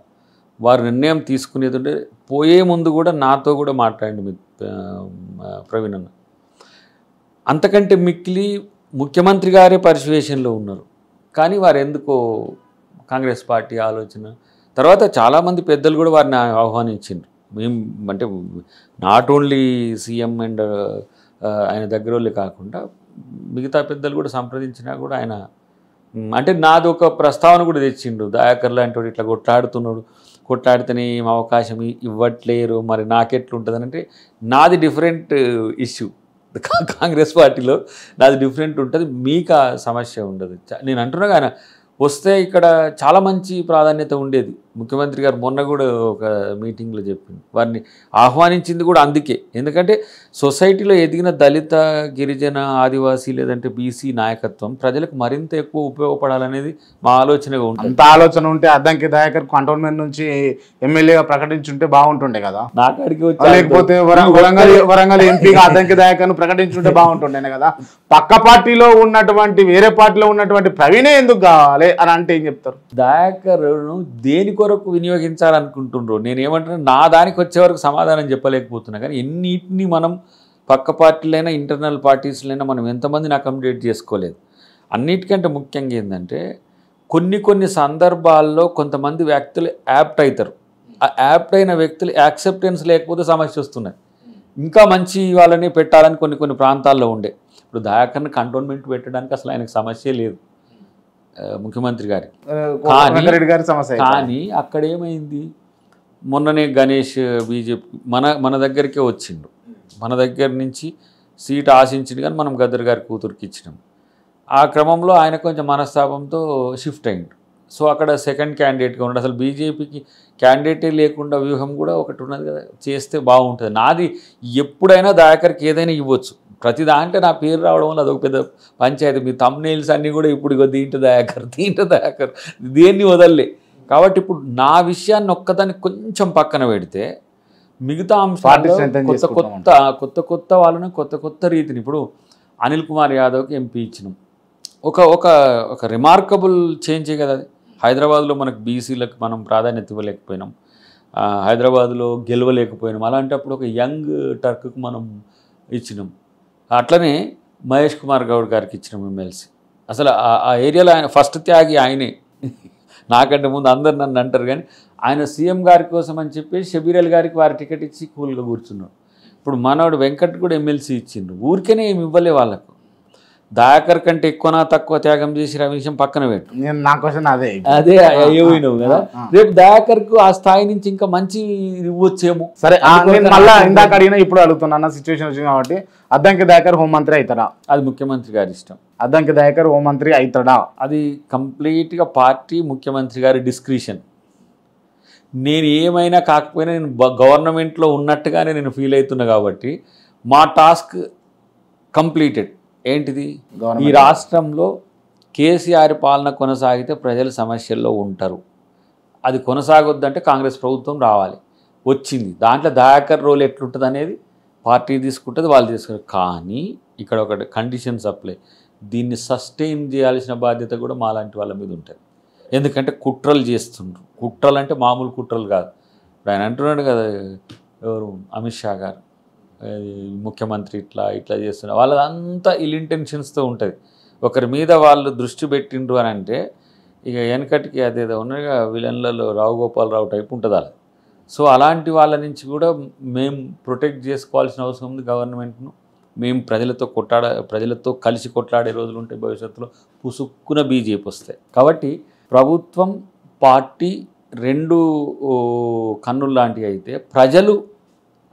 వారు నిర్ణయం తీసుకునేది ఉంటే పోయే ముందు కూడా నాతో కూడా మాట్లాడండి ప్రవీణ్ అన్న. అంతకంటే మిక్కిలి ముఖ్యమంత్రి గారే పర్సువేషన్లో ఉన్నారు కానీ వారు ఎందుకో కాంగ్రెస్ పార్టీ ఆలోచన. తర్వాత చాలామంది పెద్దలు కూడా వారిని ఆహ్వానించారు. మేము అంటే నాట్ ఓన్లీ సీఎం అండ్ ఆయన దగ్గర వాళ్ళే కాకుండా మిగతా పెద్దలు కూడా సంప్రదించినా కూడా ఆయన అంటే నాది ఒక ప్రస్తావన కూడా తెచ్చిండు. దయాకర్ లాంటి వాడు ఇట్లా కొట్లాడుతున్నాడు, కొట్లాడితేనే ఏం అవకాశం ఇవ్వట్లేరు, మరి నాకెట్లుంటుంది అంటే నాది డిఫరెంట్ ఇష్యూ. కాంగ్రెస్ పార్టీలో నాది డిఫరెంట్ ఉంటుంది, మీకు ఆ సమస్య ఉండదు. నేను అంటున్నా ఆయన వస్తే ఇక్కడ చాలా మంచి ప్రాధాన్యత ఉండేది. ముఖ్యమంత్రి గారు మొన్న కూడా ఒక మీటింగ్లో చెప్పింది, వారిని ఆహ్వానించింది కూడా అందుకే. ఎందుకంటే సొసైటీలో ఎదిగిన దళిత, గిరిజన, ఆదివాసీ లేదంటే బీసీ నాయకత్వం ప్రజలకు మరింత ఎక్కువ ఉపయోగపడాలనేది మా ఆలోచనగా ఉంటుంది. అంత ఆలోచన ఉంటే అద్దంకి దయాకర్ కంటోన్మెంట్ నుంచి ఎమ్మెల్యేగా ప్రకటించుంటే బాగుంటుండే కదా. నాకు అడిగి లేకపోతే వరంగల్ ఎంపీగా అద్దంకి దయాకర్ను ప్రకటించుంటే బాగుంటుండే కదా. పక్క పార్టీలో ఉన్నటువంటి వేరే పార్టీలో ఉన్నటువంటి ప్రవీణే ఎందుకు కావాలి అని అంటే ఏం చెప్తారు? దయాకర్ను దేని కొరకు వినియోగించాలనుకుంటుండ్రు? నేనేమంటున్నా నా దానికి వచ్చే వరకు సమాధానం చెప్పలేకపోతున్నా కానీ ఎన్నిటిని మనం పక్క పార్టీలైనా ఇంటర్నల్ పార్టీస్లైనా మనం ఎంతమందిని అకామిడేట్ చేసుకోలేదు. అన్నిటికంటే ముఖ్యంగా ఏంటంటే కొన్ని సందర్భాల్లో కొంతమంది వ్యక్తులు యాప్ట్ అవుతారు. ఆ యాప్ట్ అయిన వ్యక్తులు యాక్సెప్టెన్స్ లేకపోతే సమస్య వస్తున్నాయి. ఇంకా మంచి వాళ్ళని పెట్టాలని కొన్ని ప్రాంతాల్లో ఉండే. ఇప్పుడు దయాకర్ని కంటోన్మెంట్ పెట్టడానికి అసలు ఆయనకు సమస్య లేదు ముఖ్యమంత్రి గారికి. కానీ అక్కడ ఏమైంది, మొన్ననే గణేష్ బీజేపీ మన దగ్గరికే వచ్చిండు, మన దగ్గర నుంచి సీట్ ఆశించిండు కానీ మనం గద్దర్ గారి కూతురికి ఇచ్చినాం. ఆ క్రమంలో ఆయన కొంచెం మనస్తాపంతో షిఫ్ట్ అయ్యిండు. సో అక్కడ సెకండ్ క్యాండిడేట్గా ఉన్నాడు. అసలు బీజేపీకి క్యాండిడేటే లేకుండా వ్యూహం కూడా ఒకటి ఉన్నది కదా, చేస్తే బాగుంటుంది. నాది ఎప్పుడైనా దయాకర్కి ఏదైనా ఇవ్వచ్చు, ప్రతి దాంట్లో నా పేరు రావడం వల్ల అదొక పెద్ద పంచాయతీ. మీ థంబ్నెయిల్స్ అన్నీ కూడా ఇప్పుడు దీంట్లో దయాకర్ దేన్ని వదలలే. కాబట్టి ఇప్పుడు నా విషయాన్ని ఒక్కదాన్ని కొంచెం పక్కన పెడితే మిగతా అంశాలు కొత్త వాళ్ళని కొత్త రీతిని. ఇప్పుడు అనిల్ కుమార్ యాదవ్కి ఎంపీ ఇచ్చినాం, ఒక ఒక ఒక రిమార్కబుల్ చేంజే కదా అది. హైదరాబాద్లో మనకు బీసీలకు మనం ప్రాధాన్యత ఇవ్వలేకపోయినాం, హైదరాబాద్లో గెలవలేకపోయినాం. అలాంటప్పుడు ఒక యంగ్ టర్క్కి మనం ఇచ్చినాం. అట్లనే మహేష్ కుమార్ గౌడ్ గారికి ఇచ్చినాం ఎమ్మెల్సీ. అసలు ఆ ఏరియాలో ఆయన ఫస్ట్ త్యాగి ఆయనే. నాకంటే ముందు అందరు నన్ను అంటారు, కానీ ఆయన సీఎం గారి కోసం అని చెప్పేసి షబీర్ అలీ గారికి వారి టికెట్ ఇచ్చి కూల్గా కూర్చున్నాడు. ఇప్పుడు మనవాడు వెంకట్ కూడా ఎమ్మెల్సీ ఇచ్చిండు, ఊరికేనే ఏమి ఇవ్వలే వాళ్ళకు. దయాకర్ కంటే ఎక్కువనా తక్కువ త్యాగం చేసి ఆ విషయం పక్కన పెట్టు. నేను నా క్వశ్చన్ అదే ఏమైనావు కదా, రేపు దయాకర్కు ఆ స్థాయి నుంచి ఇంకా మంచి ఇవ్వచ్చేమో. సరే, నేను మళ్ళీ ఇందాక అడిగినా ఇప్పుడు అడుగుతున్నా, అన్న సిచ్యువేషన్ వచ్చింది కాబట్టి అద్దంకి దయాకర్ హోంమంత్రి అవుతాడా? అది ముఖ్యమంత్రి గారి ఇష్టం. అద్దంకి దయాకర్ హోంమంత్రి అవుతాడా? అది కంప్లీట్గా పార్టీ ముఖ్యమంత్రి గారి డిస్క్రిషన్. నేను ఏమైనా కాకపోయినా నేను గవర్నమెంట్లో ఉన్నట్టుగానే నేను ఫీల్ అవుతున్నా కాబట్టి మా టాస్క్ కంప్లీటెడ్. ఏంటిది? ఈ రాష్ట్రంలో కేసీఆర్ పాలన కొనసాగితే ప్రజలు సమస్యల్లో ఉంటారు. అది కొనసాగొద్దంటే కాంగ్రెస్ ప్రభుత్వం రావాలి. వచ్చింది. దాంట్లో దయాకర్ రోల్ ఎట్లుంటుంది అనేది పార్టీ తీసుకుంటుంది, వాళ్ళు తీసుకుంటారు. కానీ ఇక్కడ ఒకటి కండిషన్స్ అప్లై. దీన్ని సస్టైన్ చేయాల్సిన బాధ్యత కూడా మాలాంటి వాళ్ళ మీద ఉంటుంది. ఎందుకంటే కుట్రలు చేస్తుండ్రు. కుట్రలు అంటే మామూలు కుట్రలు కాదు. ఇప్పుడు ఆయన అంటున్నాడు కదా, ఎవరు అమిత్ షా గారు, ముఖ్యమంత్రి ఇట్లా ఇట్లా చేస్తున్నారు. వాళ్ళదంతా ఇల్ ఇంటెన్షన్స్తో ఉంటుంది. ఒకరి మీద వాళ్ళు దృష్టి పెట్టిండ్రు అని అంటే ఇక వెనకటికి అదేదో ఉన్నగా విలన్లలో రావు గోపాలరావు టైప్ ఉంటుంది అలా. సో అలాంటి వాళ్ళ నుంచి కూడా మేము ప్రొటెక్ట్ చేసుకోవాల్సిన అవసరం ఉంది గవర్నమెంట్ను. మేము ప్రజలతో కలిసి కొట్లాడే రోజులు ఉంటాయి భవిష్యత్తులో. పుసుక్కున బీజేపీ వస్తాయి. కాబట్టి ప్రభుత్వం పార్టీ రెండు కన్నులు లాంటివి అయితే ప్రజలు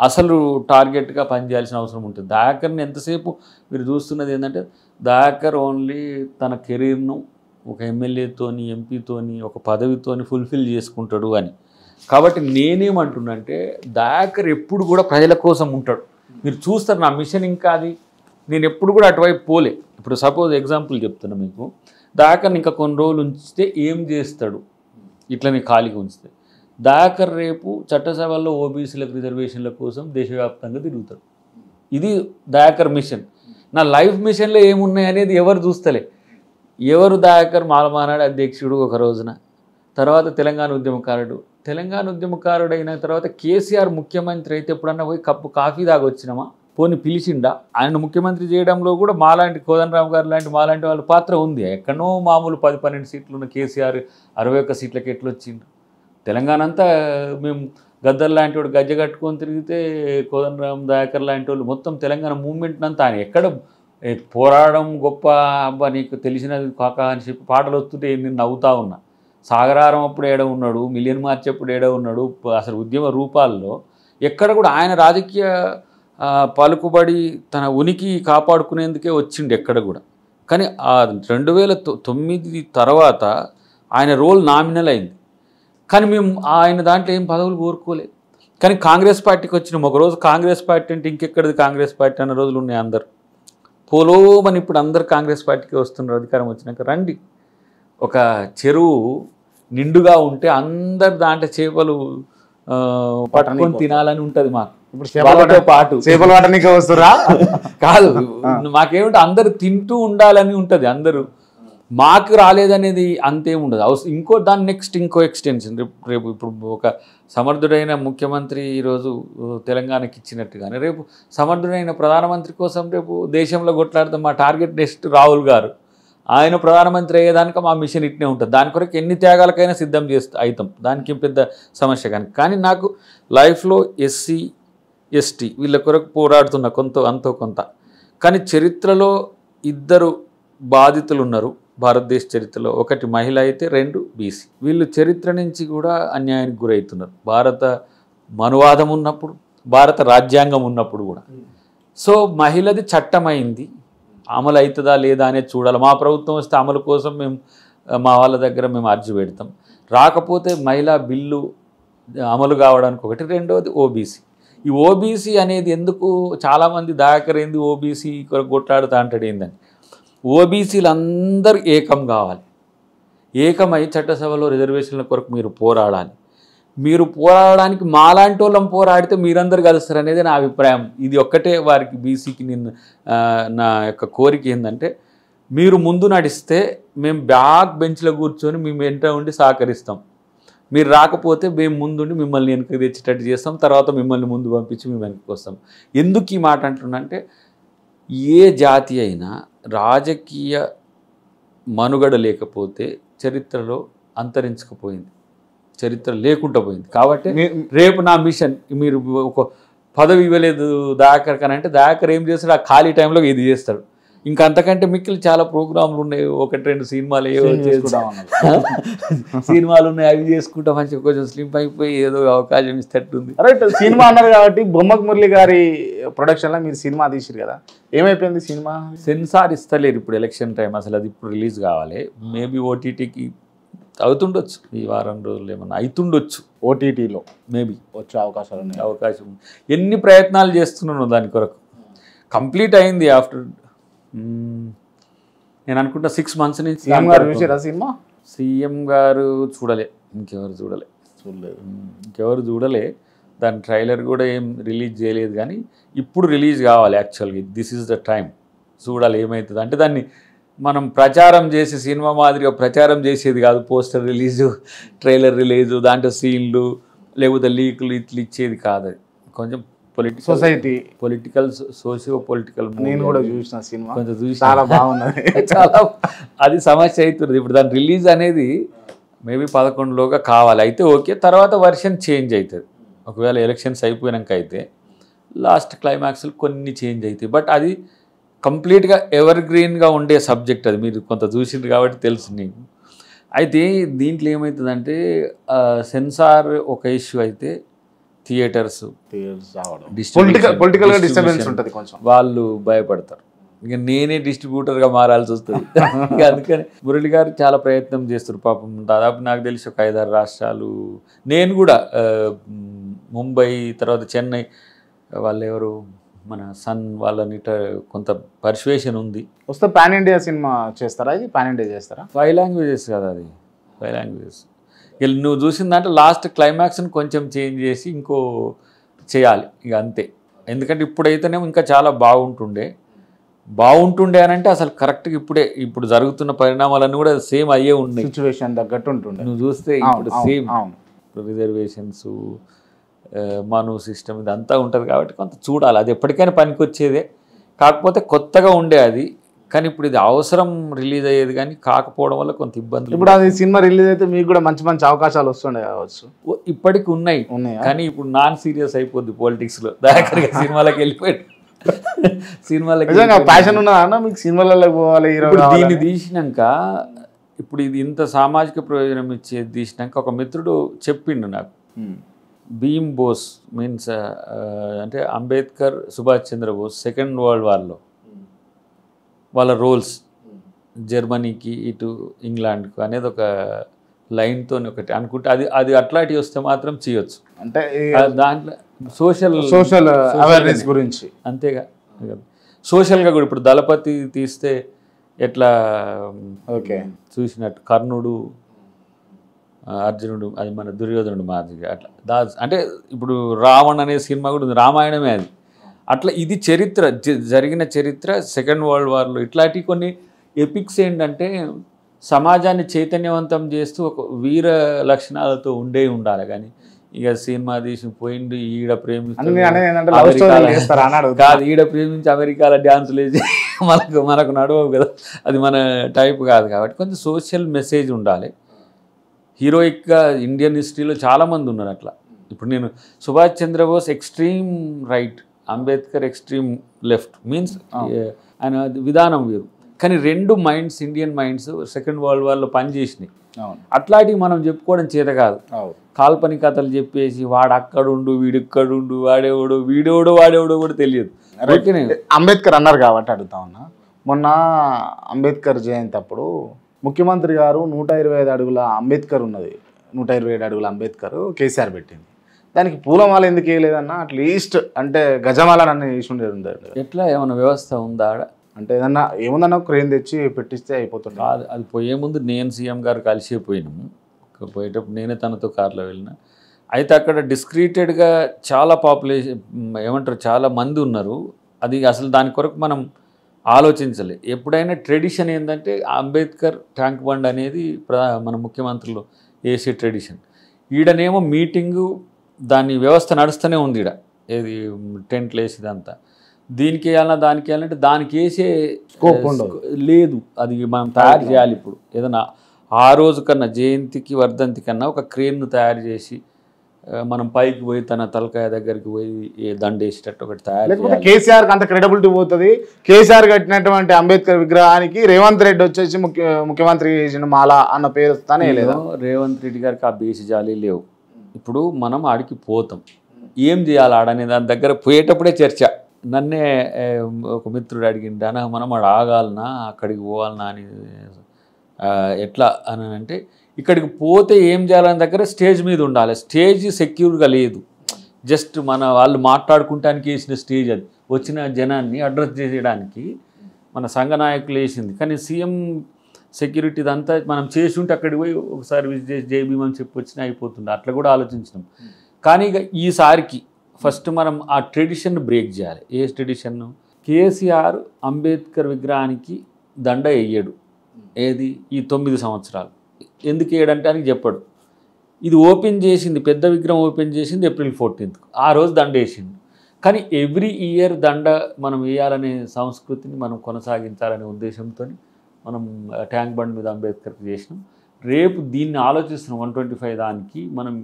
అసలు టార్గెట్గా పనిచేయాల్సిన అవసరం ఉంటుంది. దయాకర్ని ఎంతసేపు మీరు చూస్తున్నది ఏంటంటే దయాకర్ ఓన్లీ తన కెరీర్ను ఒక ఎమ్మెల్యేతోని, ఎంపీతోని, ఒక పదవితోని ఫుల్ఫిల్ చేసుకుంటాడు అని. కాబట్టి నేనేమంటున్నంటే దయాకర్ ఎప్పుడు కూడా ప్రజల కోసం ఉంటాడు. మీరు చూస్తారు నా మిషన్ ఇంకా అది, నేను ఎప్పుడు కూడా అటువైపు పోలే. ఇప్పుడు సపోజ్ ఎగ్జాంపుల్ చెప్తున్నా మీకు, దయాకర్ని ఇంకా కొన్ని రోజులు ఉంచితే ఏం చేస్తాడు, ఇట్లని ఖాళీగా ఉంచితే. దయాకర్ రేపు చట్టసభల్లో ఓబీసీలకు రిజర్వేషన్ల కోసం దేశవ్యాప్తంగా తిరుగుతాడు. ఇది దయాకర్ మిషన్. నా లైఫ్ మిషన్లో ఏమున్నాయి అనేది ఎవరు చూస్తలే. ఎవరు దయాకర్ మాలమానాడు అధ్యక్షుడు ఒక రోజున, తర్వాత తెలంగాణ ఉద్యమకారుడు అయిన తర్వాత కేసీఆర్ ముఖ్యమంత్రి అయితే ఎప్పుడన్నా పోయి కప్పు కాఫీ దాగొచ్చినామా? పోని పిలిచిండా? ఆయన ముఖ్యమంత్రి చేయడంలో కూడా మాలాంటి కోదండరామ్ గారు లాంటి మాలాంటి వాళ్ళ పాత్ర ఉంది. ఎక్కడో మామూలు 10-12 సీట్లు ఉన్న కేసీఆర్ 61 సీట్లకి ఎట్లొచ్చిండు? తెలంగాణ అంతా మేము గద్దర్ లాంటి వాడు గజ్జ కట్టుకొని తిరిగితే కోదండరామ్ దయాకర్ లాంటి వాళ్ళు మొత్తం తెలంగాణ మూవ్మెంట్ అంతా ఆయన ఎక్కడ పోరాడడం గొప్ప, అబ్బా నీకు తెలిసినది కాక అని చెప్పి పాటలు వస్తుంటే నేను నవ్వుతా ఉన్నా. సాగరారం అప్పుడు ఏడ ఉన్నాడు, మిలియన్ మార్చ్ అప్పుడు ఏడ ఉన్నాడు. అసలు ఉద్యమ రూపాల్లో ఎక్కడ కూడా ఆయన రాజకీయ పలుకుబడి తన ఉనికి కాపాడుకునేందుకే వచ్చిండు ఎక్కడ కూడా. కానీ ఆ 2009 తర్వాత ఆయన రోల్ నామినల్ అయింది. కానీ మేము ఆయన దాంట్లో ఏం పదవులు కోరుకోలేదు. కానీ కాంగ్రెస్ పార్టీకి వచ్చినాం. ఒకరోజు కాంగ్రెస్ పార్టీ అంటే ఇంకెక్కడిది కాంగ్రెస్ పార్టీ అన్న రోజులు ఉన్నాయి. అందరు పోలోమని ఇప్పుడు అందరు కాంగ్రెస్ పార్టీకి వస్తున్నారు. అధికారం వచ్చినాక రండి. ఒక చెరువు నిండుగా ఉంటే అందరు దాంట్లో చేపలు పట్టుకొని తినాలని ఉంటుంది మాకు. వాళ్ళతో పాటు చేపలు పట్టనీకే వస్తురా కాదు, మాకేమిటి అందరు తింటూ ఉండాలని ఉంటుంది. అందరూ మాకు రాలేదనేది అంతేం ఉండదు. ఇంకో దాని నెక్స్ట్ ఇంకో ఎక్స్టెన్షన్ రేపు ఇప్పుడు ఒక సమర్థుడైన ముఖ్యమంత్రి ఈరోజు తెలంగాణకి ఇచ్చినట్టుగానే రేపు సమర్థుడైన ప్రధానమంత్రి కోసం రేపు దేశంలో కొట్లాడతాం. మా టార్గెట్ నెక్స్ట్ రాహుల్ గారు. ఆయన ప్రధానమంత్రి అయ్యేదానిక మా మిషన్ ఇట్నే ఉంటుంది. దాని కొరకు ఎన్ని త్యాగాలకైనా సిద్ధం అవుతాం. దానికి పెద్ద సమస్య కానీ నాకు లైఫ్లో ఎస్సీ ఎస్టీ వీళ్ళ కొరకు పోరాడుతున్న అంతో కొంత. కానీ చరిత్రలో ఇద్దరు బాధితులు ఉన్నారు భారతదేశ చరిత్రలో. ఒకటి మహిళ అయితే, 2 బీసీ. వీళ్ళు చరిత్ర నుంచి కూడా అన్యాయానికి గురవుతున్నారు. భారత మనువాదం ఉన్నప్పుడు, భారత రాజ్యాంగం ఉన్నప్పుడు కూడా. సో మహిళది చట్టమైంది, అమలు అవుతుందా లేదా అనేది చూడాలి. మా ప్రభుత్వం వస్తే అమలు కోసం మేము మా వాళ్ళ దగ్గర మేము అర్జీ పెడతాం. రాకపోతే మహిళా బిల్లు అమలు కావడానికి ఒకటి. రెండవది ఓబీసీ. ఈ ఓబీసీ అనేది ఎందుకు చాలామంది దయాకర్ ఏంది ఓబీసీ కొట్లాడుతూ అంటాడు ఏందని. ఓబీసీలు అందరూ ఏకం కావాలి. ఏకమై చట్టసభలో రిజర్వేషన్ల కొరకు మీరు పోరాడాలి. మీరు పోరాడడానికి మాలాంటి వాళ్ళం పోరాడితే మీరందరూ కలుస్తారు అనేది నా అభిప్రాయం. ఇది ఒక్కటే వారికి బీసీకి నా యొక్క కోరిక ఏంటంటే మీరు ముందు నడిస్తే మేము బ్యాక్ బెంచ్లో కూర్చొని మేము వెంట ఉండి సహకరిస్తాం, మీరు రాకపోతే మేము ముందుండి మిమ్మల్ని వెనక్కి తెచ్చేటట్టు చేస్తాం, తర్వాత మిమ్మల్ని ముందు పంపించి మేము వెనక్కి వస్తాం. ఎందుకు ఈ మాట అంటున్నంటే ఏ జాతి అయినా రాజకీయ మనుగడ లేకపోతే చరిత్రలో అంతరించకపోయింది, చరిత్ర లేకుండా పోయింది. కాబట్టి రేపు నా మిషన్ మీరు ఒక పదవి ఇవ్వలేదు దయాకర్ కానీ అంటే దయాకర్ ఏం చేస్తాడు, ఆ ఖాళీ టైంలో ఇది చేస్తాడు. ఇంకా అంతకంటే మిక్కిలి చాలా ప్రోగ్రాంలు ఉన్నాయి, 1-2 సినిమాలు సినిమాలు ఉన్నాయి, అవి చేసుకుంటా మంచిగా కొంచెం స్లిమ్ అయిపోయి ఏదో అవకాశం ఇస్తట్టుంది. రైట్, సినిమా అన్నారు కాబట్టి బొమ్మక్ మురళి గారి ప్రొడక్షన్లో మీరు సినిమా తీసిరు కదా, ఏమైపోయింది సినిమా? సెన్సార్ ఇస్తలేరు ఇప్పుడు ఎలక్షన్ టైం, అసలు అది ఇప్పుడు రిలీజ్ కావాలి. మేబీ ఓటీటీకి అవుతుండొచ్చు, ఈ వారం రోజులు ఏమన్నా అవుతుండొచ్చు, ఓటీటీలో మేబీ వచ్చే అవకాశాలు ఉన్నాయి. అవకాశం ఎన్ని ప్రయత్నాలు చేస్తున్నాను దాని కొరకు. కంప్లీట్ అయింది ఆఫ్టర్ నేను అనుకుంటా 6 months నుంచి. సీఎం గారు చూసారా సినిమా? సీఎం గారు చూడలే, ఇంకెవరు చూడలే. దాని ట్రైలర్ కూడా ఏం రిలీజ్ చేయలేదు, కానీ ఇప్పుడు రిలీజ్ కావాలి. యాక్చువల్గా దిస్ ఈజ్ ద టైం, చూడాలి ఏమవుతుంది. అంటే దాన్ని మనం ప్రచారం చేసి సినిమా మాదిరిగా ప్రచారం చేసేది కాదు, పోస్టర్ రిలీజు, ట్రైలర్ రిలీజు, దాంట్లో సీన్లు లేకపోతే లీకులు ఇట్లా ఇచ్చేది కాదు. అది కొంచెం సొసైటీ పొలిటికల్ సోషియో పొలిటికల్. నేను కూడా చూసిన సినిమా, కొంచెం చూసి చాలా బాగున్నది. చాలా అది సమస్య అవుతుంది ఇప్పుడు. దాని రిలీజ్ అనేది మేబీ 11లోగా కావాలి, అయితే ఓకే. తర్వాత వర్షన్ చేంజ్ అవుతుంది, ఒకవేళ ఎలక్షన్స్ అయిపోయాక అయితే లాస్ట్ క్లైమాక్స్లు కొన్ని చేంజ్ అవుతాయి. బట్ అది కంప్లీట్గా ఎవర్ గ్రీన్గా ఉండే సబ్జెక్ట్, అది మీరు కొంత చూసిండ్రు కాబట్టి తెలుసు నీకు. అయితే దీంట్లో ఏమవుతుందంటే సెన్సార్ ఒక ఇష్యూ అయితే థియేటర్స్ పొలిటికల్ డిస్టర్బెన్స్ ఉంటుంది కొంచెం, వాళ్ళు భయపడతారు. ఇక నేనే డిస్ట్రిబ్యూటర్గా మారాల్సి వస్తుంది. ఇక అందుకని మురళి గారు చాలా ప్రయత్నం చేస్తారు పాపం. దాదాపు నాకు తెలిసి ఒక 5-6 రాష్ట్రాలు, నేను కూడా ముంబై తర్వాత చెన్నై, వాళ్ళు ఎవరు మన సన్ వాళ్ళని కొంత పర్సువేషన్ ఉంది. వస్తే పాన్ ఇండియా సినిమా చేస్తారా? ఇది పాన్ ఇండియా చేస్తారా? 5 languages కదా, అది 5 languages. నువ్వు చూసిన దాంట్లో లాస్ట్ క్లైమాక్స్ని కొంచెం చేంజ్ చేసి ఇంకో చేయాలి, ఇక అంతే. ఎందుకంటే ఇప్పుడైతేనేమో ఇంకా చాలా బాగుంటుండే అని అంటే అసలు కరెక్ట్గా ఇప్పుడు జరుగుతున్న పరిణామాలన్నీ కూడా సేమ్ అయ్యే ఉన్నాయి, సిచ్యువేషన్ తగ్గట్టు ఉంటుండే. నువ్వు చూస్తే ఇప్పుడు సేమ్ రిజర్వేషన్స్, మను సిస్టమ్ ఇదంతా ఉంటుంది కాబట్టి కొంత చూడాలి. అది ఎప్పటికైనా పనికి వచ్చేదే, కాకపోతే కొత్తగా ఉండే అది. కానీ ఇప్పుడు ఇది అవసరం రిలీజ్ అయ్యేది, కానీ కాకపోవడం వల్ల కొంత ఇబ్బందులు. ఇప్పుడు అది సినిమా రిలీజ్ అయితే మీకు కూడా మంచి మంచి అవకాశాలు వస్తుండే కావచ్చు. ఇప్పటికి ఉన్నాయి, కానీ ఇప్పుడు నాన్ సీరియస్ అయిపోద్ది పొలిటిక్స్లో. దాకా సినిమాలకు వెళ్ళిపోయాడు, సినిమాలకి ప్యాషన్ ఉన్నదా మీకు సినిమాలలో పోవాలి? దీన్ని తీసినాక ఇప్పుడు ఇది ఇంత సామాజిక ప్రయోజనం ఇచ్చేది తీసినాక ఒక మిత్రుడు చెప్పిండు నాకు, భీమ్ బోస్ మీన్స్ అంటే అంబేద్కర్, సుభాష్ చంద్రబోస్ సెకండ్ వరల్డ్ వార్లో వాళ్ళ రోల్స్ జర్మనీకి ఇటు ఇంగ్లాండ్కు అనేది ఒక లైన్తో ఒకటి అనుకుంటే అది అట్లాంటివి వస్తే మాత్రం చేయొచ్చు. అంటే దాంట్లో సోషల్ అవేర్నెస్ గురించి అంతేగా. సోషల్గా కూడా ఇప్పుడు దళపతి తీస్తే ఎట్లా ఓకే చూసినట్టు కర్ణుడు, అర్జునుడు, అది మన దుర్యోధనుడు మాదిరిగా అట్లా. అంటే ఇప్పుడు రావణ్ అనే సినిమా కూడా ఉంది, రామాయణమే అది. అట్లా ఇది చరిత్ర, జరిగిన చరిత్ర సెకండ్ వరల్డ్ వార్లో. ఇట్లాంటివి కొన్ని ఎపిక్స్ ఏంటంటే సమాజాన్ని చైతన్యవంతం చేస్తూ ఒక వీర లక్షణాలతో ఉండాలి. కానీ ఇక సినిమా తీసి పోయిండు, ఈడ ప్రేమించి కాదు, ఈడ ప్రేమించి అమెరికాలో డ్యాన్సులు వేసి మనకు నడవవు కదా, అది మన టైప్ కాదు. కాబట్టి కొంచెం సోషల్ మెసేజ్ ఉండాలి. హీరోయిక్గా ఇండియన్ హిస్టరీలో చాలామంది ఉన్నారు అట్లా. ఇప్పుడు నేను Subhash Chandrabose extreme right, Ambedkar extreme left, means ఆయన విధానం వేరు. కానీ 2 minds, Indian minds second world వార్లో పనిచేసినాయి. అట్లాంటివి మనం చెప్పుకోవడం చేత కాదు. కాల్పనికథలు చెప్పేసి వాడు అక్కడుండు, వీడు ఇక్కడుండు, వాడేవాడో కూడా తెలియదు. అంబేద్కర్ అన్నారు కాబట్టి అడుగుతా ఉన్నా, మొన్న అంబేద్కర్ జయంతి అప్పుడు ముఖ్యమంత్రి గారు 125 అడుగుల అంబేద్కర్ ఉన్నది, 127 అడుగుల అంబేద్కర్ కేసీఆర్ పెట్టింది. దానికి పూలమాల ఎందుకు వేయలేదన్నా? అట్లీస్ట్ అంటే గజమాల నన్ను వేసి ఉండేది. ఎట్లా ఏమైనా వ్యవస్థ ఉందా అంటే ఏదన్నా ఏముందన్నా క్రేన్ తెచ్చి పెట్టిస్తే అయిపోతుంది. అది పోయే ముందు నేను సీఎం గారు కలిసి పోయినాము, పోయేటప్పుడు నేనే తనతో కార్లో వెళ్ళిన. అయితే అక్కడ డిస్క్రీటెడ్గా చాలా పాపులేషన్ ఏమంటారు చాలా మంది ఉన్నారు. అది అసలు దాని కొరకు మనం ఆలోచించలే. ఎప్పుడైనా ట్రెడిషన్ ఏంటంటే అంబేద్కర్ ట్యాంక్ బండ్ అనేది మన ముఖ్యమంత్రులు వేసే ట్రెడిషన్. ఈడనేమో మీటింగు దాని వ్యవస్థ నడుస్తూనే ఉంది ఈడ, ఏది టెంట్లు వేసేదంతా. దీనికి వేయాలన్నా దానికి వేయాలంటే దానికి వేసే స్కోప్ ఉండదు, లేదు. అది మనం తయారు చేయాలి. ఇప్పుడు ఏదైనా ఆ రోజు కన్నా జయంతికి వర్ధంతి కన్నా ఒక క్రేన్ను తయారు చేసి మనం పైకి పోయి తన తలకాయ దగ్గరికి పోయి దండేసేటట్టు ఒకటి తయారు లేకపోతే కేసీఆర్ అంత క్రెడిబిలిటీ పోతుంది. కేసీఆర్ కట్టినటువంటి అంబేద్కర్ విగ్రహానికి రేవంత్ రెడ్డి వచ్చేసి ముఖ్యమంత్రి చేసిన మాల అన్న పేరు వస్తానే లేదా? రేవంత్ రెడ్డి గారికి ఆ బేసి జాలి లేవు. ఇప్పుడు మనం ఆడికి పోతాం, ఏం చేయాలి ఆడనే దాని దగ్గర పోయేటప్పుడే చర్చ. నన్నే ఒక మిత్రుడు అడిగిండు, అన్న మనం ఆడ ఆగాలనా అక్కడికి పోవాలనా అని. ఎట్లా అని అంటే ఇక్కడికి పోతే ఏం చేయాలని దగ్గర స్టేజ్ మీద ఉండాలి. స్టేజ్ సెక్యూర్గా లేదు, జస్ట్ మన వాళ్ళు మాట్లాడుకుంటానికి వేసిన స్టేజ్. అది వచ్చిన జనాన్ని అడ్రస్ చేయడానికి మన సంఘ నాయకులు వేసింది. కానీ సీఎం సెక్యూరిటీ అంతా మనం చేసి ఉంటే అక్కడికి పోయి ఒకసారి విజిట్ చేసి జై భీమ్ అని చెప్పి వచ్చినా అయిపోతుంది. అట్లా కూడా ఆలోచించినాం. కానీ ఇక ఈసారికి ఫస్ట్ మనం ఆ ట్రెడిషన్ బ్రేక్ చేయాలి. ఏ ట్రెడిషన్? కేసీఆర్ అంబేద్కర్ విగ్రహానికి దండ వేయడు. ఏది ఈ 9 సంవత్సరాలు ఎందుకు వేయడంటే అని చెప్పాడు. ఇది ఓపెన్ చేసింది, పెద్ద విగ్రహం ఓపెన్ చేసింది ఏప్రిల్ 14th. ఆ రోజు దండ వేసింది. కానీ ఎవ్రీ ఇయర్ దండ మనం వేయాలనే సంస్కృతిని మనం కొనసాగించాలనే ఉద్దేశంతో మనం ట్యాంక్ బండ్ మీద అంబేద్కర్కి చేసినాం. రేపు దీన్ని ఆలోచిస్తున్నాం 125 దానికి మనం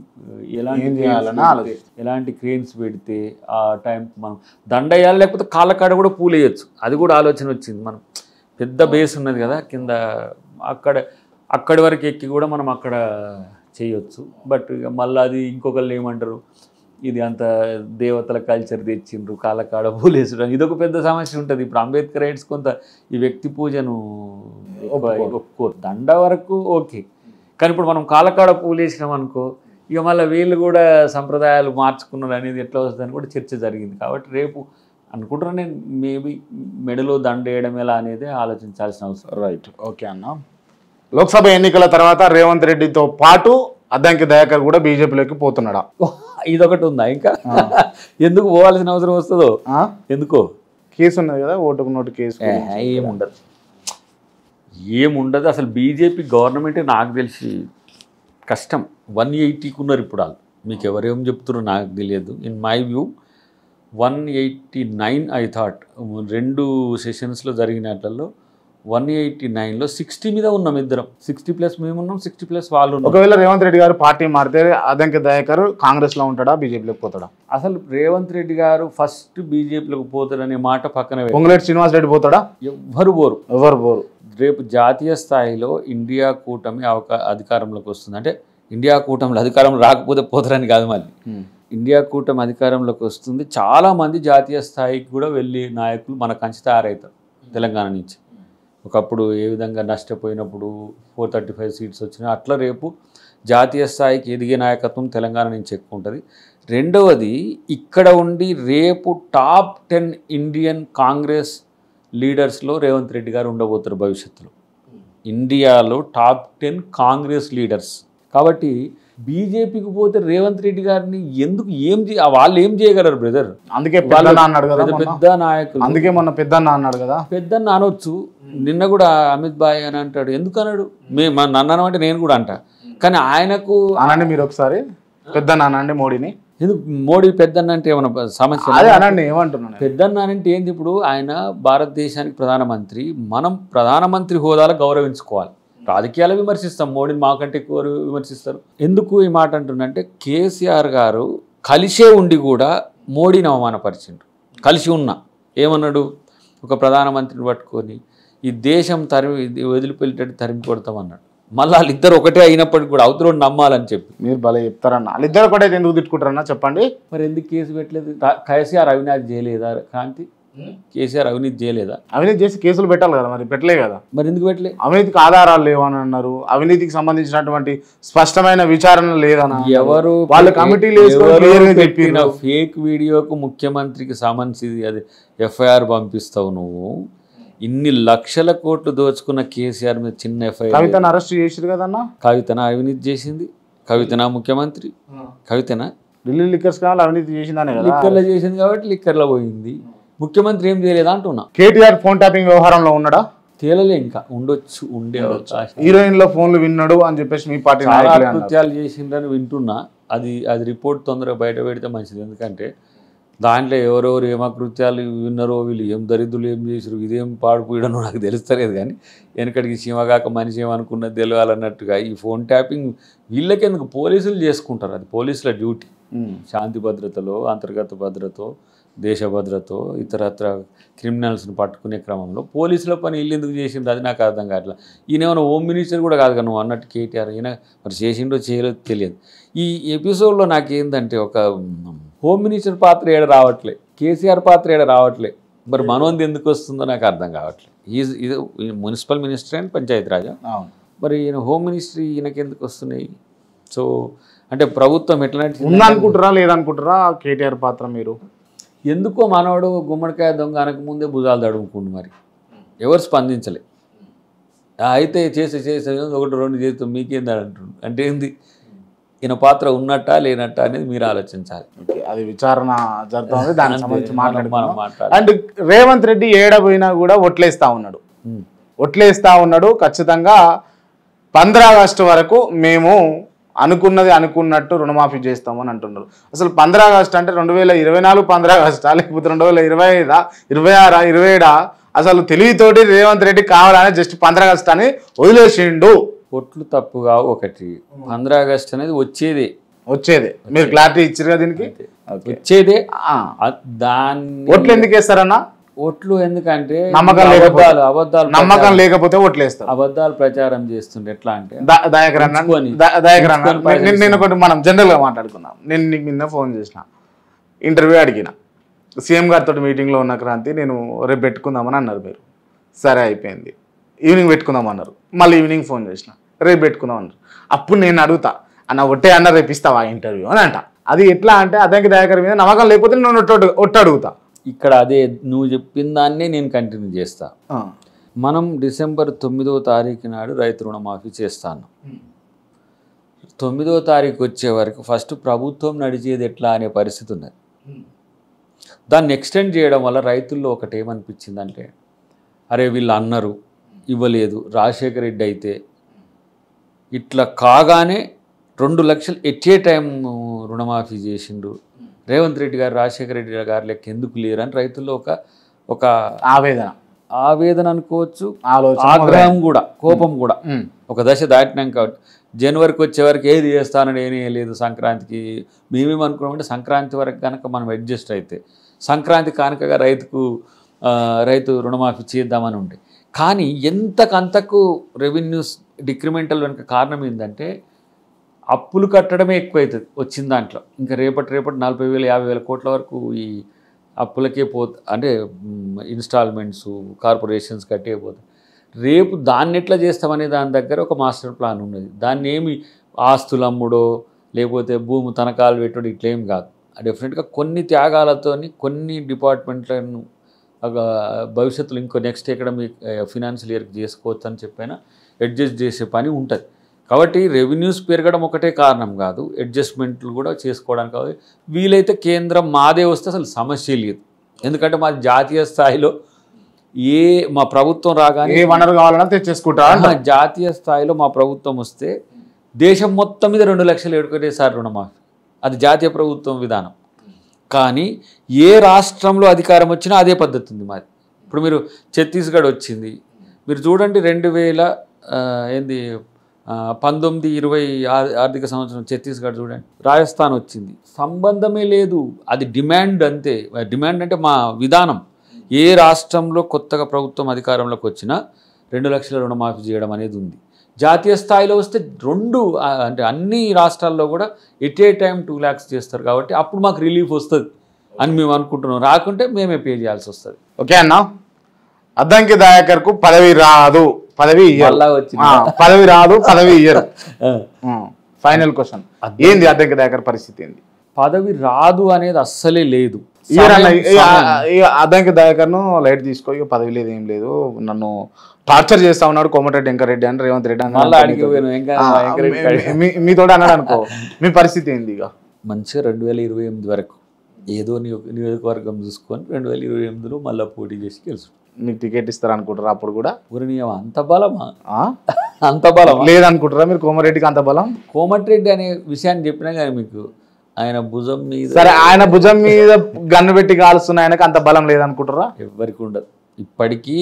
ఎలాంటి క్రేన్స్ పెడితే ఆ టైం మనం దండ వేయాలి, లేకపోతే కాళ్ళకాడ కూడా పూలు వేయచ్చు. అది కూడా ఆలోచన వచ్చింది. మనం పెద్ద బేస్ ఉన్నది కదా కింద, అక్కడి వరకు ఎక్కి కూడా మనం అక్కడ చేయొచ్చు. బట్ ఇక మళ్ళీ అది ఇంకొకళ్ళు ఏమంటారు, ఇది అంత దేవతల కల్చర్ తెచ్చిండ్రు కాళ్ళకాడ పూలు వేసడం, ఇదొక పెద్ద సమస్య ఉంటుంది. ఇప్పుడు అంబేద్కర్ రైట్స్ కొంత ఈ వ్యక్తి పూజను ఒప్పుకోరు, దండ వరకు ఓకే. కానీ ఇప్పుడు మనం కాళ్ళకాడ పూలు వేసినాం అనుకో, ఇక మళ్ళీ వీళ్ళు కూడా సంప్రదాయాలు మార్చుకున్నారు అనేది ఎట్లా వస్తుందని కూడా చర్చ జరిగింది. కాబట్టి రేపు అనుకుంటున్నాను నేను, మేబీ మెడలో దండ వేయడం ఎలా అనేది ఆలోచించాల్సిన అవసరం. రైట్, ఓకే అన్న. లోక్సభ ఎన్నికల తర్వాత రేవంత్ రెడ్డితో పాటు అద్దంకి దయాకర్ కూడా బీజేపీలోకి పోతున్నాడా? ఇదొకటి ఉందా ఇంకా? ఎందుకు పోవాల్సిన అవసరం వస్తుందో? ఎందుకో కేసు ఉన్నది కదా, ఓటుకు నోటు కేసు. ఏముండదు అసలు. బీజేపీ గవర్నమెంటే నాకు తెలిసి కష్టం. 180కి ఉన్నారు ఇప్పుడు వాళ్ళు. మీకు ఎవరేం చెప్తున్నారో నాకు తెలియదు. In my view 189 I thought. 2 సెషన్స్లో జరిగినట్లలో 189లో 60 మీద ఉన్నాం ఇద్దరం. 60+ మేమున్నాం, 60+ వాళ్ళు ఉన్నాం. ఒకవేళ రేవంత్ రెడ్డి గారు పార్టీ మారితే అద్దంకి దయాకర్ కాంగ్రెస్లో ఉంటాడా, బీజేపీలోకి పోతాడా? అసలు రేవంత్ రెడ్డి గారు ఫస్ట్ బీజేపీలోకి పోతాడనే మాట పక్కన. పొంగులేటి శ్రీనివాస్ రెడ్డి పోతాడా? ఎవరు పోరు. రేపు జాతీయ స్థాయిలో ఇండియా కూటమి అధికారంలోకి వస్తుంది. అంటే ఇండియా కూటమిలో అధికారంలో రాకపోతే పోతారని కాదు, మళ్ళీ ఇండియా కూటమి అధికారంలోకి వస్తుంది. చాలామంది జాతీయ స్థాయికి కూడా వెళ్ళి నాయకులు మన కంచి తయారవుతారు తెలంగాణ నుంచి. ఒకప్పుడు ఏ విధంగా నష్టపోయినప్పుడు 435 సీట్స్ వచ్చినాయి, అట్లా రేపు జాతీయ స్థాయికి ఎదిగే నాయకత్వం తెలంగాణ నుంచి ఎక్కువ ఉంటుంది. రెండవది, ఇక్కడ ఉండి రేపు టాప్ 10 ఇండియన్ కాంగ్రెస్ లీడర్స్లో రేవంత్ రెడ్డి గారు ఉండబోతారు భవిష్యత్తులో. ఇండియాలో టాప్ 10 కాంగ్రెస్ లీడర్స్. కాబట్టి బీజేపీకి పోతే రేవంత్ రెడ్డి గారిని ఎందుకు వాళ్ళు ఏం చేయగలరు బ్రదర్? అందుకే పెద్దన్న అన్నాడు కదా, పెద్ద నాయకులు. అందుకే మొన్న పెద్దన్న అన్నాడు కదా. పెద్దన్న అనొచ్చు, నిన్న కూడా అమిత్ భాయ్ అని అంటాడు. ఎందుకు అన్నాడు? నన్ను అంటే నేను కూడా అంటా. కానీ ఆయనకు అనండి, మీరు ఒకసారి పెద్దన్న అనండి మోడీని. ఎందుకు మోడీ పెద్దన్న అంటే ఏమన్నా సమస్య? అదే అనండి, ఏమంటున్నాను. పెద్దన్న అంటే ఏంది? ఇప్పుడు ఆయన భారతదేశానికి ప్రధానమంత్రి. మనం ప్రధానమంత్రి హోదాలో గౌరవించుకోవాలి. రాజకీయాలు విమర్శిస్తాం, మోడీని మాకంటే ఎక్కువ విమర్శిస్తారు. ఎందుకు ఈ మాట అంటున్నంటే, కేసీఆర్ గారు కలిసే ఉండి కూడా మోడీని అవమానపరిచిండ్రు. కలిసి ఉన్నా ఏమన్నాడు? ఒక ప్రధానమంత్రిని పట్టుకొని ఈ దేశం వదిలిపెట్టేటట్టు తరిమి కొడతామన్నాడు. మళ్ళీ వాళ్ళిద్దరు ఒకటే అయినప్పటికీ కూడా అవతల నమ్మాలని చెప్పి. మీరు భలే చెప్తారన్న. వాళ్ళిద్దరు ఒకటే ఎందుకు తిట్టుకుంటారన్నా చెప్పండి. మరి ఎందుకు కేసు పెట్టలేదు? కేసీఆర్ అవినాష్ చేయలేదా? కాంతి కేసీఆర్ అవినీతి చేయలేదా? అవినీతి చేసి కేసులు పెట్టాలి కదా, మరి పెట్టలే కదా. మరి ఎందుకు పెట్టలే? అవినీతికి ఆధారాలు లేవని అన్నారు. అవినీతికి సంబంధించినటువంటి స్పష్టమైన విచారణ లేదన్న. ఎవరు వాళ్ళ కమిటీలు చెప్పిన ఫేక్ వీడియోకు ముఖ్యమంత్రికి సమన్స్ అది ఎఫ్ఐఆర్ పంపిస్తావు నువ్వు. ఇన్ని లక్షల కోట్లు దోచుకున్న కేసీఆర్ మీద చిన్న ఎఫ్ఐఆర్. కవితను అరెస్ట్ చేసారు కదన్నా. కవితన అవినీతి చేసింది. కవితనా ముఖ్యమంత్రి? కవితనా ఢిల్లీ లిక్కర్స్ కావాలి అవినీతి చేసిందనే కదా. లిక్కర్లో చేసింది కాబట్టి లిక్కర్లో పోయింది. ముఖ్యమంత్రి ఏం చేయలేదా అంటున్నా. కేటీఆర్ ఫోన్ ట్యాపింగ్ వ్యవహారంలో ఉన్నాడా? తేలలే, ఇంకా ఉండే అవకాశం. హీరోయిన్ లో ఫోన్లు విన్నాడు అని చెప్పేసి మీ పార్టీ కృత్యాలు చేసిండ్రని వింటున్నా. అది రిపోర్ట్ తొందరగా బయట పెడితే మంచిది. ఎందుకంటే దాంట్లో ఎవరెవరు ఏమకృత్యాలు విన్నారో, వీళ్ళు ఏం దరిద్రులు ఏం చేసారు, ఇదేం పాడుపోయడనో నాకు తెలుస్తలేదు. కానీ వెనకటికి సీమగాక మనిషి ఏమనుకున్నది తెలియాలన్నట్టుగా ఈ ఫోన్ ట్యాపింగ్ వీళ్ళకెందుకు, పోలీసులు చేసుకుంటారు. అది పోలీసుల డ్యూటీ. శాంతి భద్రతలో, అంతర్గత భద్రతో, దేశ భద్రతో, ఇతరత్ర క్రిమినల్స్ని పట్టుకునే క్రమంలో పోలీసుల పని వీళ్ళు ఎందుకు చేసిండ్రు అది నాకు అర్థం కావట్లా. ఈయన ఏమైనా హోమ్ మినిస్టర్ కూడా కాదు కదా నువ్వు అన్నట్టు కేటీఆర్. ఈయన మరి చేసిండో చేయలేదో తెలియదు. ఈ ఎపిసోడ్లో నాకేందంటే ఒక హోమ్ మినిస్టర్ పాత్ర ఏడ రావట్లే, కేసీఆర్ పాత్ర ఏడ రావట్లే, మరి మనోంది ఎందుకు వస్తుందో నాకు అర్థం కావట్లేదు. ఇది మున్సిపల్ మినిస్టర్ అండ్ పంచాయతీరాజ్, మరి ఈయన హోమ్ మినిస్ట్రీ ఈయనకి ఎందుకు వస్తున్నాయి? సో అంటే ప్రభుత్వం ఎట్లా ఉందనుకుంటారా లేదనుకుంటారా కేటీఆర్ పాత్ర? మీరు ఎందుకో మనవాడు గుమ్మడికాయ దొంగ అనక ముందే భుజాలు తడుముకుండు, మరి ఎవరు స్పందించలే. అయితే చేసే ఒకటి రెండు చేస్తాం మీకేందని అంటుండు. అంటే ఏంది, ఈయన పాత్ర ఉన్నట్టా లేనట్టా అనేది మీరు ఆలోచించాలి. అది విచారణ జరుగుతుంది, దానికి సంబంధించి మాట్లాడుతున్నాం. అండ్ రేవంత్ రెడ్డి ఏడబోయినా కూడా ఒట్లేస్తా ఉన్నాడు. ఖచ్చితంగా 15 ఆగస్టు వరకు మేము అనుకున్నది అనుకున్నట్టు రుణమాఫీ చేస్తామని అంటున్నారు. అసలు 15 ఆగస్టు అంటే 2024 15 ఆగస్టా, లేకపోతే 2025, 26, 27? అసలు తెలివితోటి రేవంత్ రెడ్డి కావాలని జస్ట్ 15 ఆగస్టు అని వదిలేసిండు. ఒట్లు తప్పుగా ఒకటి 15 ఆగస్టు అనేది వచ్చేదే మీరు క్లారిటీ ఇచ్చారు కదా దీనికి, వచ్చేదే. దాన్ని ఓట్లు ఎందుకు వేస్తారన్నా? ఓట్లు ఎందుకంటే నమ్మకం లేకపోతే ఓట్లు వేస్తారు. అబద్ధాలు ప్రచారం చేస్తుండే. ఎట్లా అంటే నేను ఒకటి మనం జనరల్ గా మాట్లాడుకున్నాం. నేను నీకు నిన్న ఫోన్ చేసిన, ఇంటర్వ్యూ అడిగిన, సీఎం గారితో మీటింగ్లో ఉన్న క్రాంతి నేను రేపు పెట్టుకుందామని అన్నారు. మీరు సరే అయిపోయింది, ఈవినింగ్ పెట్టుకుందాం అన్నారు. మళ్ళీ ఈవినింగ్ ఫోన్ చేసిన, రేపు పెట్టుకుందాం అన్నారు. అప్పుడు నేను అడుగుతా, అన్న ఒట్టే అన్న రేపు ఇస్తావా ఇంటర్వ్యూ అని అంట. అది ఎట్లా అంటే అదంకి దయాకర్ మీద నమ్మకం లేకపోతే నేను ఒట్టు అడుగుతా. ఇక్కడ అదే నువ్వు చెప్పిన దాన్నే నేను కంటిన్యూ చేస్తా. మనం డిసెంబర్ 9వ తారీఖు నాడు రైతు రుణమాఫీ చేస్తాను. 9వ తారీఖు వచ్చే వరకు ఫస్ట్ ప్రభుత్వం నడిచేది ఎట్లా అనే పరిస్థితి ఉన్నది. దాన్ని ఎక్స్టెండ్ చేయడం వల్ల రైతుల్లో ఒకటి ఏమనిపించిందంటే, అరే వీళ్ళు అన్నారు ఇవ్వలేదు, రాజశేఖర రెడ్డి అయితే ఇట్లా కాగానే 2 లక్షలు ఎట్ ఏ టైం రుణమాఫీ చేసిండు, రేవంత్ రెడ్డి గారు రాజశేఖర రెడ్డి గారు లెక్క ఎందుకు లేరు అని రైతుల్లో ఒక ఆవేదన అనుకోవచ్చు, ఆగ్రహం కూడా, కోపం కూడా. ఒక దశ దాటినాక జనవరికి వచ్చే వరకు ఏది చేస్తానని ఏమీ లేదు. సంక్రాంతికి మేమేమనుకున్నామంటే సంక్రాంతి వరకు కనుక మనం అడ్జస్ట్ అయితే సంక్రాంతి కానుకగా రైతు రుణమాఫీ చేద్దామని ఉండే. కానీ ఎంతకంతకు రెవెన్యూస్ డిక్రిమెంటల్ వెనుక కారణం ఏంటంటే అప్పులు కట్టడమే ఎక్కువైతుంది వచ్చిన దాంట్లో. ఇంకా రేపటి 40,000 50,000 కోట్ల వరకు ఈ అప్పులకే అంటే ఇన్స్టాల్మెంట్స్ కార్పొరేషన్స్ కట్టే పోతాయి. రేపు దాన్ని ఎట్లా చేస్తామనే దాని దగ్గర ఒక మాస్టర్ ప్లాన్ ఉన్నది. దాన్ని ఏమి ఆస్తులు అమ్ముడో లేకపోతే భూమి తనఖాలు పెట్టడం ఇట్లేం కాదు. డెఫినెట్గా కొన్ని త్యాగాలతో కొన్ని డిపార్ట్మెంట్లను భవిష్యత్తులో ఇంకో నెక్స్ట్ ఎకడమిక్ ఫినాన్షియల్ ఇయర్కి చేసుకోవచ్చు అని చెప్పైనా అడ్జస్ట్ చేసే పని ఉంటుంది. కాబట్టి రెవెన్యూస్ పెరగడం ఒకటే కారణం కాదు, అడ్జస్ట్మెంట్లు కూడా చేసుకోవడానికి కాదు. వీలైతే కేంద్రం మాదే వస్తే అసలు సమస్య లేదు. ఎందుకంటే మాది జాతీయ స్థాయిలో మా ప్రభుత్వం రాగానే ఏ వనరు కావాలన్నా తెచ్చేసుకుంటా. జాతీయ స్థాయిలో మా ప్రభుత్వం వస్తే దేశం మొత్తం మీద 2 లక్షలు ఏడుకొనేసారి రుణమాఫీ, అది జాతీయ ప్రభుత్వం విధానం. కానీ ఏ రాష్ట్రంలో అధికారం వచ్చినా అదే పద్ధతి ఉంది మాది. ఇప్పుడు మీరు ఛత్తీస్గఢ్ వచ్చింది, మీరు చూడండి 1920 ఆర్థిక సంవత్సరం ఛత్తీస్గఢ్ చూడండి. రాజస్థాన్ వచ్చింది, సంబంధమే లేదు, అది డిమాండ్ అంతే. డిమాండ్ అంటే మా విధానం. ఏ రాష్ట్రంలో కొత్తగా ప్రభుత్వం అధికారంలోకి వచ్చినా 2 లక్షల రుణమాఫీ చేయడం అనేది ఉంది. జాతీయ స్థాయిలో వస్తే అంటే అన్ని రాష్ట్రాల్లో కూడా ఎట్ ఏ టైం 2 lakhs చేస్తారు. కాబట్టి అప్పుడు మాకు రిలీఫ్ వస్తుంది అని మేము అనుకుంటున్నాం. రాకుంటే మేమే పే చేయాల్సి వస్తుంది. ఓకే అన్న, అద్దంకి దయాకర్కు పదవి రాదు, పదవి ఇయ్యరు. ఫైనల్ క్వశ్చన్, ఏంది అద్దంకి దయాకర్ పరిస్థితి ఏంది? పదవి రాదు అనేది అస్సలే లేదు. అద్దంకి దయాకర్ను లైట్ తీసుకో, పదవి లేదు ఏం లేదు, నన్ను టార్చర్ చేస్తా ఉన్నాడు కోమటిరెడ్డి వెంకరెడ్డి అని రేవంత్ రెడ్డి మీతో అన్నాడు అనుకో, మీ పరిస్థితి ఏంది? ఇక మంచిగా 2028 వరకు ఏదో నియోజకవర్గం చూసుకొని 2028లో మళ్ళీ పోటీ చేసి గెలుచుకుంటాం. మీకు టికెట్ ఇస్తారు అనుకుంటారా అప్పుడు కూడా? పూర్ణీయం అంత బలమా? ఆ? అంత బలమా లేదనుకుంటారా మీరు కోమటిరెడ్డికి అంత బలం? కోమటిరెడ్డి అనే విషయాన్ని చెప్పినా కానీ మీకు ఆయన భుజం మీద, సరే ఆయన భుజం మీద గన్ను పెట్టి కాలుస్తున్న ఆయనకు అంత బలం లేదనుకుంటారా? ఎవరికి ఉండదు. ఇప్పటికీ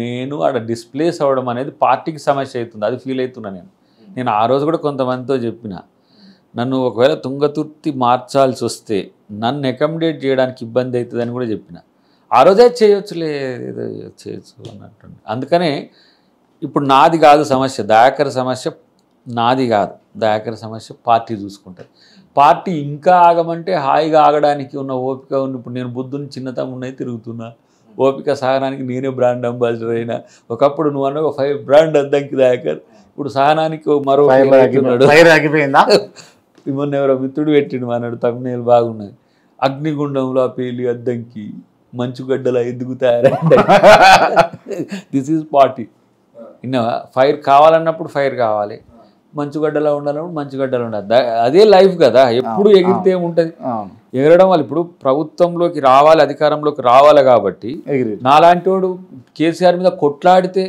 నేను ఆడ డిస్ప్లేస్ అవ్వడం అనేది పార్టీకి సమస్య అవుతుంది, అది ఫీల్ అవుతున్నా నేను ఆ రోజు కూడా కొంతమందితో చెప్పిన, నన్ను ఒకవేళ తుంగతుర్తి మార్చాల్సి వస్తే నన్ను అకామిడేట్ చేయడానికి ఇబ్బంది అవుతుందని కూడా చెప్పిన. ఆ రోజే చేయొచ్చులే, ఏదో చేయొచ్చు అన్నట్టు. అందుకనే ఇప్పుడు నాది కాదు సమస్య, దయాకర్ సమస్య నాది కాదు, దయాకర్ సమస్య పార్టీ చూసుకుంటుంది. పార్టీ ఇంకా ఆగమంటే హాయిగా ఆగడానికి ఉన్న ఓపిక ఉంది. ఇప్పుడు నేను బుద్ధుని చిన్నతమ్మున్నై తిరుగుతున్నా, ఓపిక సహనానికి నేనే బ్రాండ్ అంబాసిడర్ అయినా. ఒకప్పుడు నువ్వు అన్న 5 బ్రాండ్ అద్దంకి దయాకర్, ఇప్పుడు సహనానికి మరో ఆగిపోయిందా? మొన్న ఎవరో మిత్రుడు పెట్టిండు అన్నాడు, తమిళ బాగున్నది, అగ్నిగుండంలో పేలి అద్దంకి మంచుగడ్డలా ఎందుకు తయారైంది. This is party. ఇన్నవా? ఫైర్ కావాలన్నప్పుడు ఫైర్ కావాలి, మంచుగడ్డలా ఉండాలన్నప్పుడు మంచుగడ్డలు ఉండాలి. అదే లైఫ్ కదా, ఎప్పుడు ఎగిరితే ఉంటుంది. ఎగరడం వల్ల ఇప్పుడు ప్రభుత్వంలోకి రావాలి, అధికారంలోకి రావాలి కాబట్టి నాలాంటి వాడు కేసీఆర్ మీద కొట్లాడితే,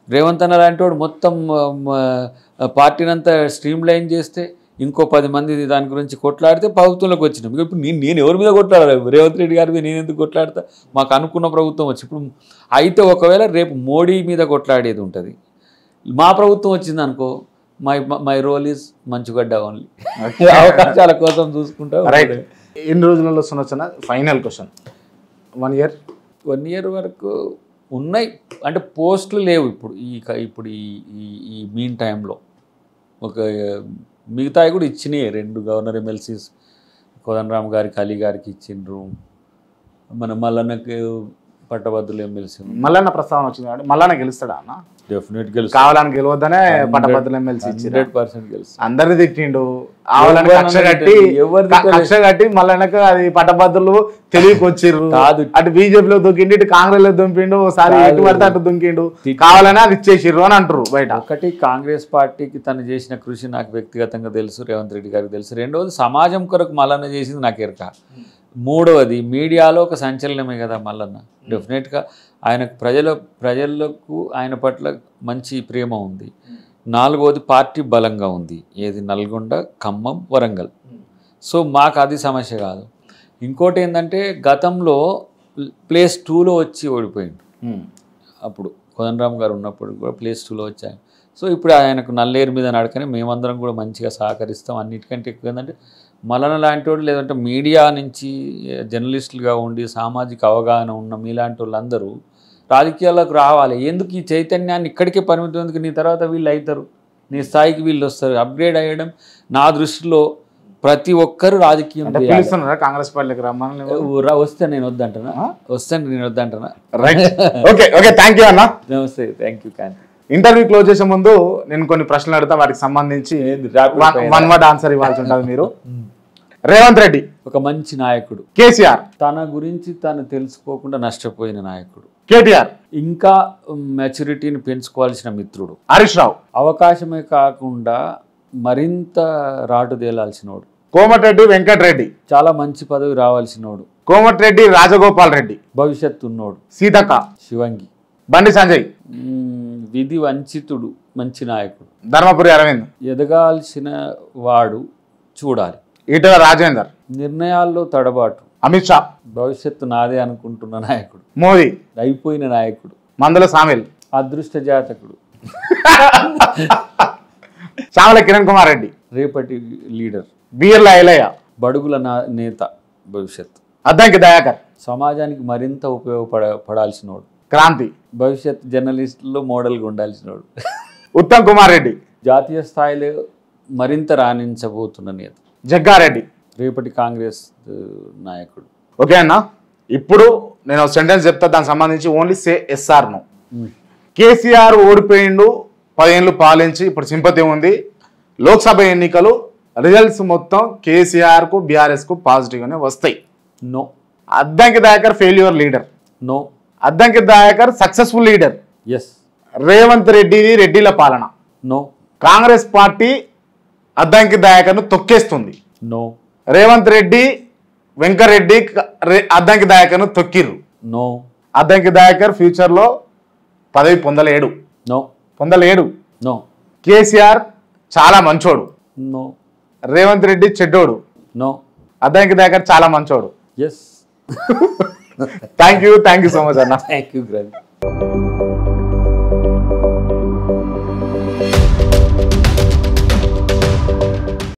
రేవంత్ అన్న లాంటి వాడు మొత్తం పార్టీని అంతా స్ట్రీమ్ లైన్ చేస్తే, ఇంకో 10 మంది దాని గురించి కొట్లాడితే ప్రభుత్వంలోకి వచ్చినాం. ఇప్పుడు నేను ఎవరి మీద కొట్లాడాలి? రేవంత్ రెడ్డి గారి మీద నేను ఎందుకు కొట్లాడతా? మాకు అనుకున్న ప్రభుత్వం వచ్చి ఇప్పుడు అయితే ఒకవేళ రేపు మోడీ మీద కొట్లాడేది ఉంటుంది, మా ప్రభుత్వం వచ్చింది అనుకో, మై రోల్ ఈజ్ మంచుగడ్డ ఓన్లీ. అవకాశాల కోసం చూసుకుంటా. ఎన్ని రోజులలో వస్తున్నా? Final question. 1 ఇయర్ వరకు ఉన్నాయి అంటే పోస్టులు లేవు ఇప్పుడు ఈ మీన్ టైంలో. ఒక మిగతాయి కూడా ఇచ్చినాయి, 2 గవర్నర్ ఎమ్మెల్సీస్ కోదండరామ్ గారికి, అలీ గారికి ఇచ్చిండ్రు. మన మల్లన్నకి పట్టభద్రులు ఎమ్మెల్సీ. మల్లన్న ప్రస్తావన వచ్చింది కాబట్టి మల్లన్న గెలుస్తాడా అన్న? డెఫినెట్ గెలుస్తాడు. కావాలని గెలవద్దనే పట్టభద్రులు ఎమ్మెల్సీ 100% గెలుస్తాడు. అందరిని తిట్టిండు, ఆవాలని కక్ష కట్టి మల్లన్నకు అది పట్టభద్రులు తెలివికి వచ్చిర్రు. అటు బీజేపీలో దొంకిండు, ఇటు కాంగ్రెస్ లో దుంపిండు, ఒకసారి ఎటు పడితే అటు దుంకిండు, కావాలని అది ఇచ్చేసిర్రు అని అంటారు బయట. ఒకటి, కాంగ్రెస్ పార్టీకి తను చేసిన కృషి నాకు వ్యక్తిగతంగా తెలుసు, రేవంత్ రెడ్డి గారికి తెలుసు. రెండవది, సమాజం కొరకు మల్లన్న చేసింది నాకు ఎరక. మూడవది, మీడియాలో ఒక సంచలనమే కదా మల్లన్న. డెఫినెట్గా ఆయనకు ప్రజలకు ఆయన పట్ల మంచి ప్రేమ ఉంది. నాలుగవది, పార్టీ బలంగా ఉంది. ఏది? నల్గొండ, ఖమ్మం, వరంగల్. సో మాకు అది సమస్య కాదు. ఇంకోటి ఏంటంటే, గతంలో ప్లేస్ 2లో వచ్చి ఓడిపోయిండు. అప్పుడు కోదండరామ్ గారు ఉన్నప్పుడు కూడా ప్లేస్ 2లో వచ్చాయి. సో ఇప్పుడు ఆయనకు నల్లేరు మీద నడకని మేమందరం కూడా మంచిగా సహకరిస్తాం. అన్నిటికంటే ఎక్కువ ఏంటంటే, మల్లన్న లాంటి వాడు, లేదంటే మీడియా నుంచి జర్నలిస్టులుగా ఉండి సామాజిక అవగాహన ఉన్న మీలాంటి వాళ్ళందరూ రాజకీయాల్లోకి రావాలి. ఎందుకు ఈ చైతన్యాన్ని ఇక్కడికే పరిమితం? ఎందుకు? నీ తర్వాత వీళ్ళు అవుతారు, నీ స్థాయికి వీళ్ళు వస్తారు. అప్గ్రేడ్ అయ్యడం నా దృష్టిలో ప్రతి ఒక్కరు రాజకీయం కాంగ్రెస్ పార్టీకి వస్తే నేను వద్దంటానా? థ్యాంక్ యూ అన్న. నమస్తే, థ్యాంక్ యూ. కానీ ఇంటర్వ్యూ క్లోజ్ చేసే ముందు నేను కొన్ని ప్రశ్నలు అడుగుతా, వాటికి సంబంధించి 1 వర్డ్ ఆన్సర్ ఇవ్వాల్సి ఉంటుంది మీరు. రేవంత్ రెడ్డి ఒక మంచి నాయకుడు. కేసీఆర్ తన గురించి తను తెలుసుకోకుండా నష్టపోయిన నాయకుడు. కేటీఆర్ ఇంకా మెచ్యూరిటీని పెంచుకోవాల్సిన మిత్రుడు. హరీష్ రావు అవకాశమే కాకుండా మరింత రాటుదేలాల్సినోడు. కోమటిరెడ్డి వెంకటరెడ్డి చాలా మంచి పదవి రావాల్సినోడు. కోమటిరెడ్డి రాజగోపాల్ రెడ్డి భవిష్యత్తు ఉన్నోడు. సీతక్క శివంగి. బండి సంజయ్ విధి వంచితుడు, మంచి నాయకుడు. ధర్మపురి అరవింద్ ఎదగాల్సిన వాడు, చూడాలి. ఈటెల రాజేందర్ నిర్ణయాల్లో తడబాటు. అమిత్ షా భవిష్యత్తు నాదే అనుకుంటున్న నాయకుడు. మోదీ అయిపోయిన నాయకుడు. మందుల సామిల్ అదృష్ట జాతకుడు. చామల కిరణ్ కుమార్ రెడ్డి రేపటి లీడర్. బిర్లా ఐలయ్య బడుగుల నేత, భవిష్యత్తు. అద్దంకి దయాకర్ సమాజానికి మరింత ఉపయోగపడాల్సినోడు. క్రాంతి భవిష్యత్ జర్నలిస్టుల్లో మోడల్గా ఉండాల్సినోడు. ఉత్తమ్ కుమార్ రెడ్డి జాతీయ స్థాయిలో మరింత రాణించబోతున్న నేత. జగ్గారెడ్డి రేపటి కాంగ్రెస్ నాయకుడు. ఓకే అన్న, ఇప్పుడు నేను సెంటెన్స్ చెప్తా, దానికి సంబంధించి only say yes or no. KCR ఓడిపోయిండు, 10 ఏళ్ళు పాలించి ఇప్పుడు సింపతి ఉంది. లోక్సభ ఎన్నికలు రిజల్ట్స్ మొత్తం కేసీఆర్కు బీఆర్ఎస్కు పాజిటివ్గానే వస్తాయి. No. Addanki Dayakar failure leader. No. Addanki Dayakar successful leader. Yes. Revanth రెడ్డిది రెడ్డిల పాలన. నో. కాంగ్రెస్ పార్టీ అద్దంకి దయాకర్ను తొక్కేస్తుంది. నో. రేవంత్ రెడ్డి వెంకరెడ్డి అద్దంకి దయాకర్ను తొక్కిర్రు. నో అద్దంకి దయాకర్ ఫ్యూచర్లో పదవి పొందలేడు. నో కేసీఆర్ చాలా మంచోడు. నో రేవంత్ రెడ్డి చెడ్డోడు. నో అద్దంకి దయాకర్ చాలా మంచోడు. Yes thank you so much అన్న. Thank you గ్రాంతి.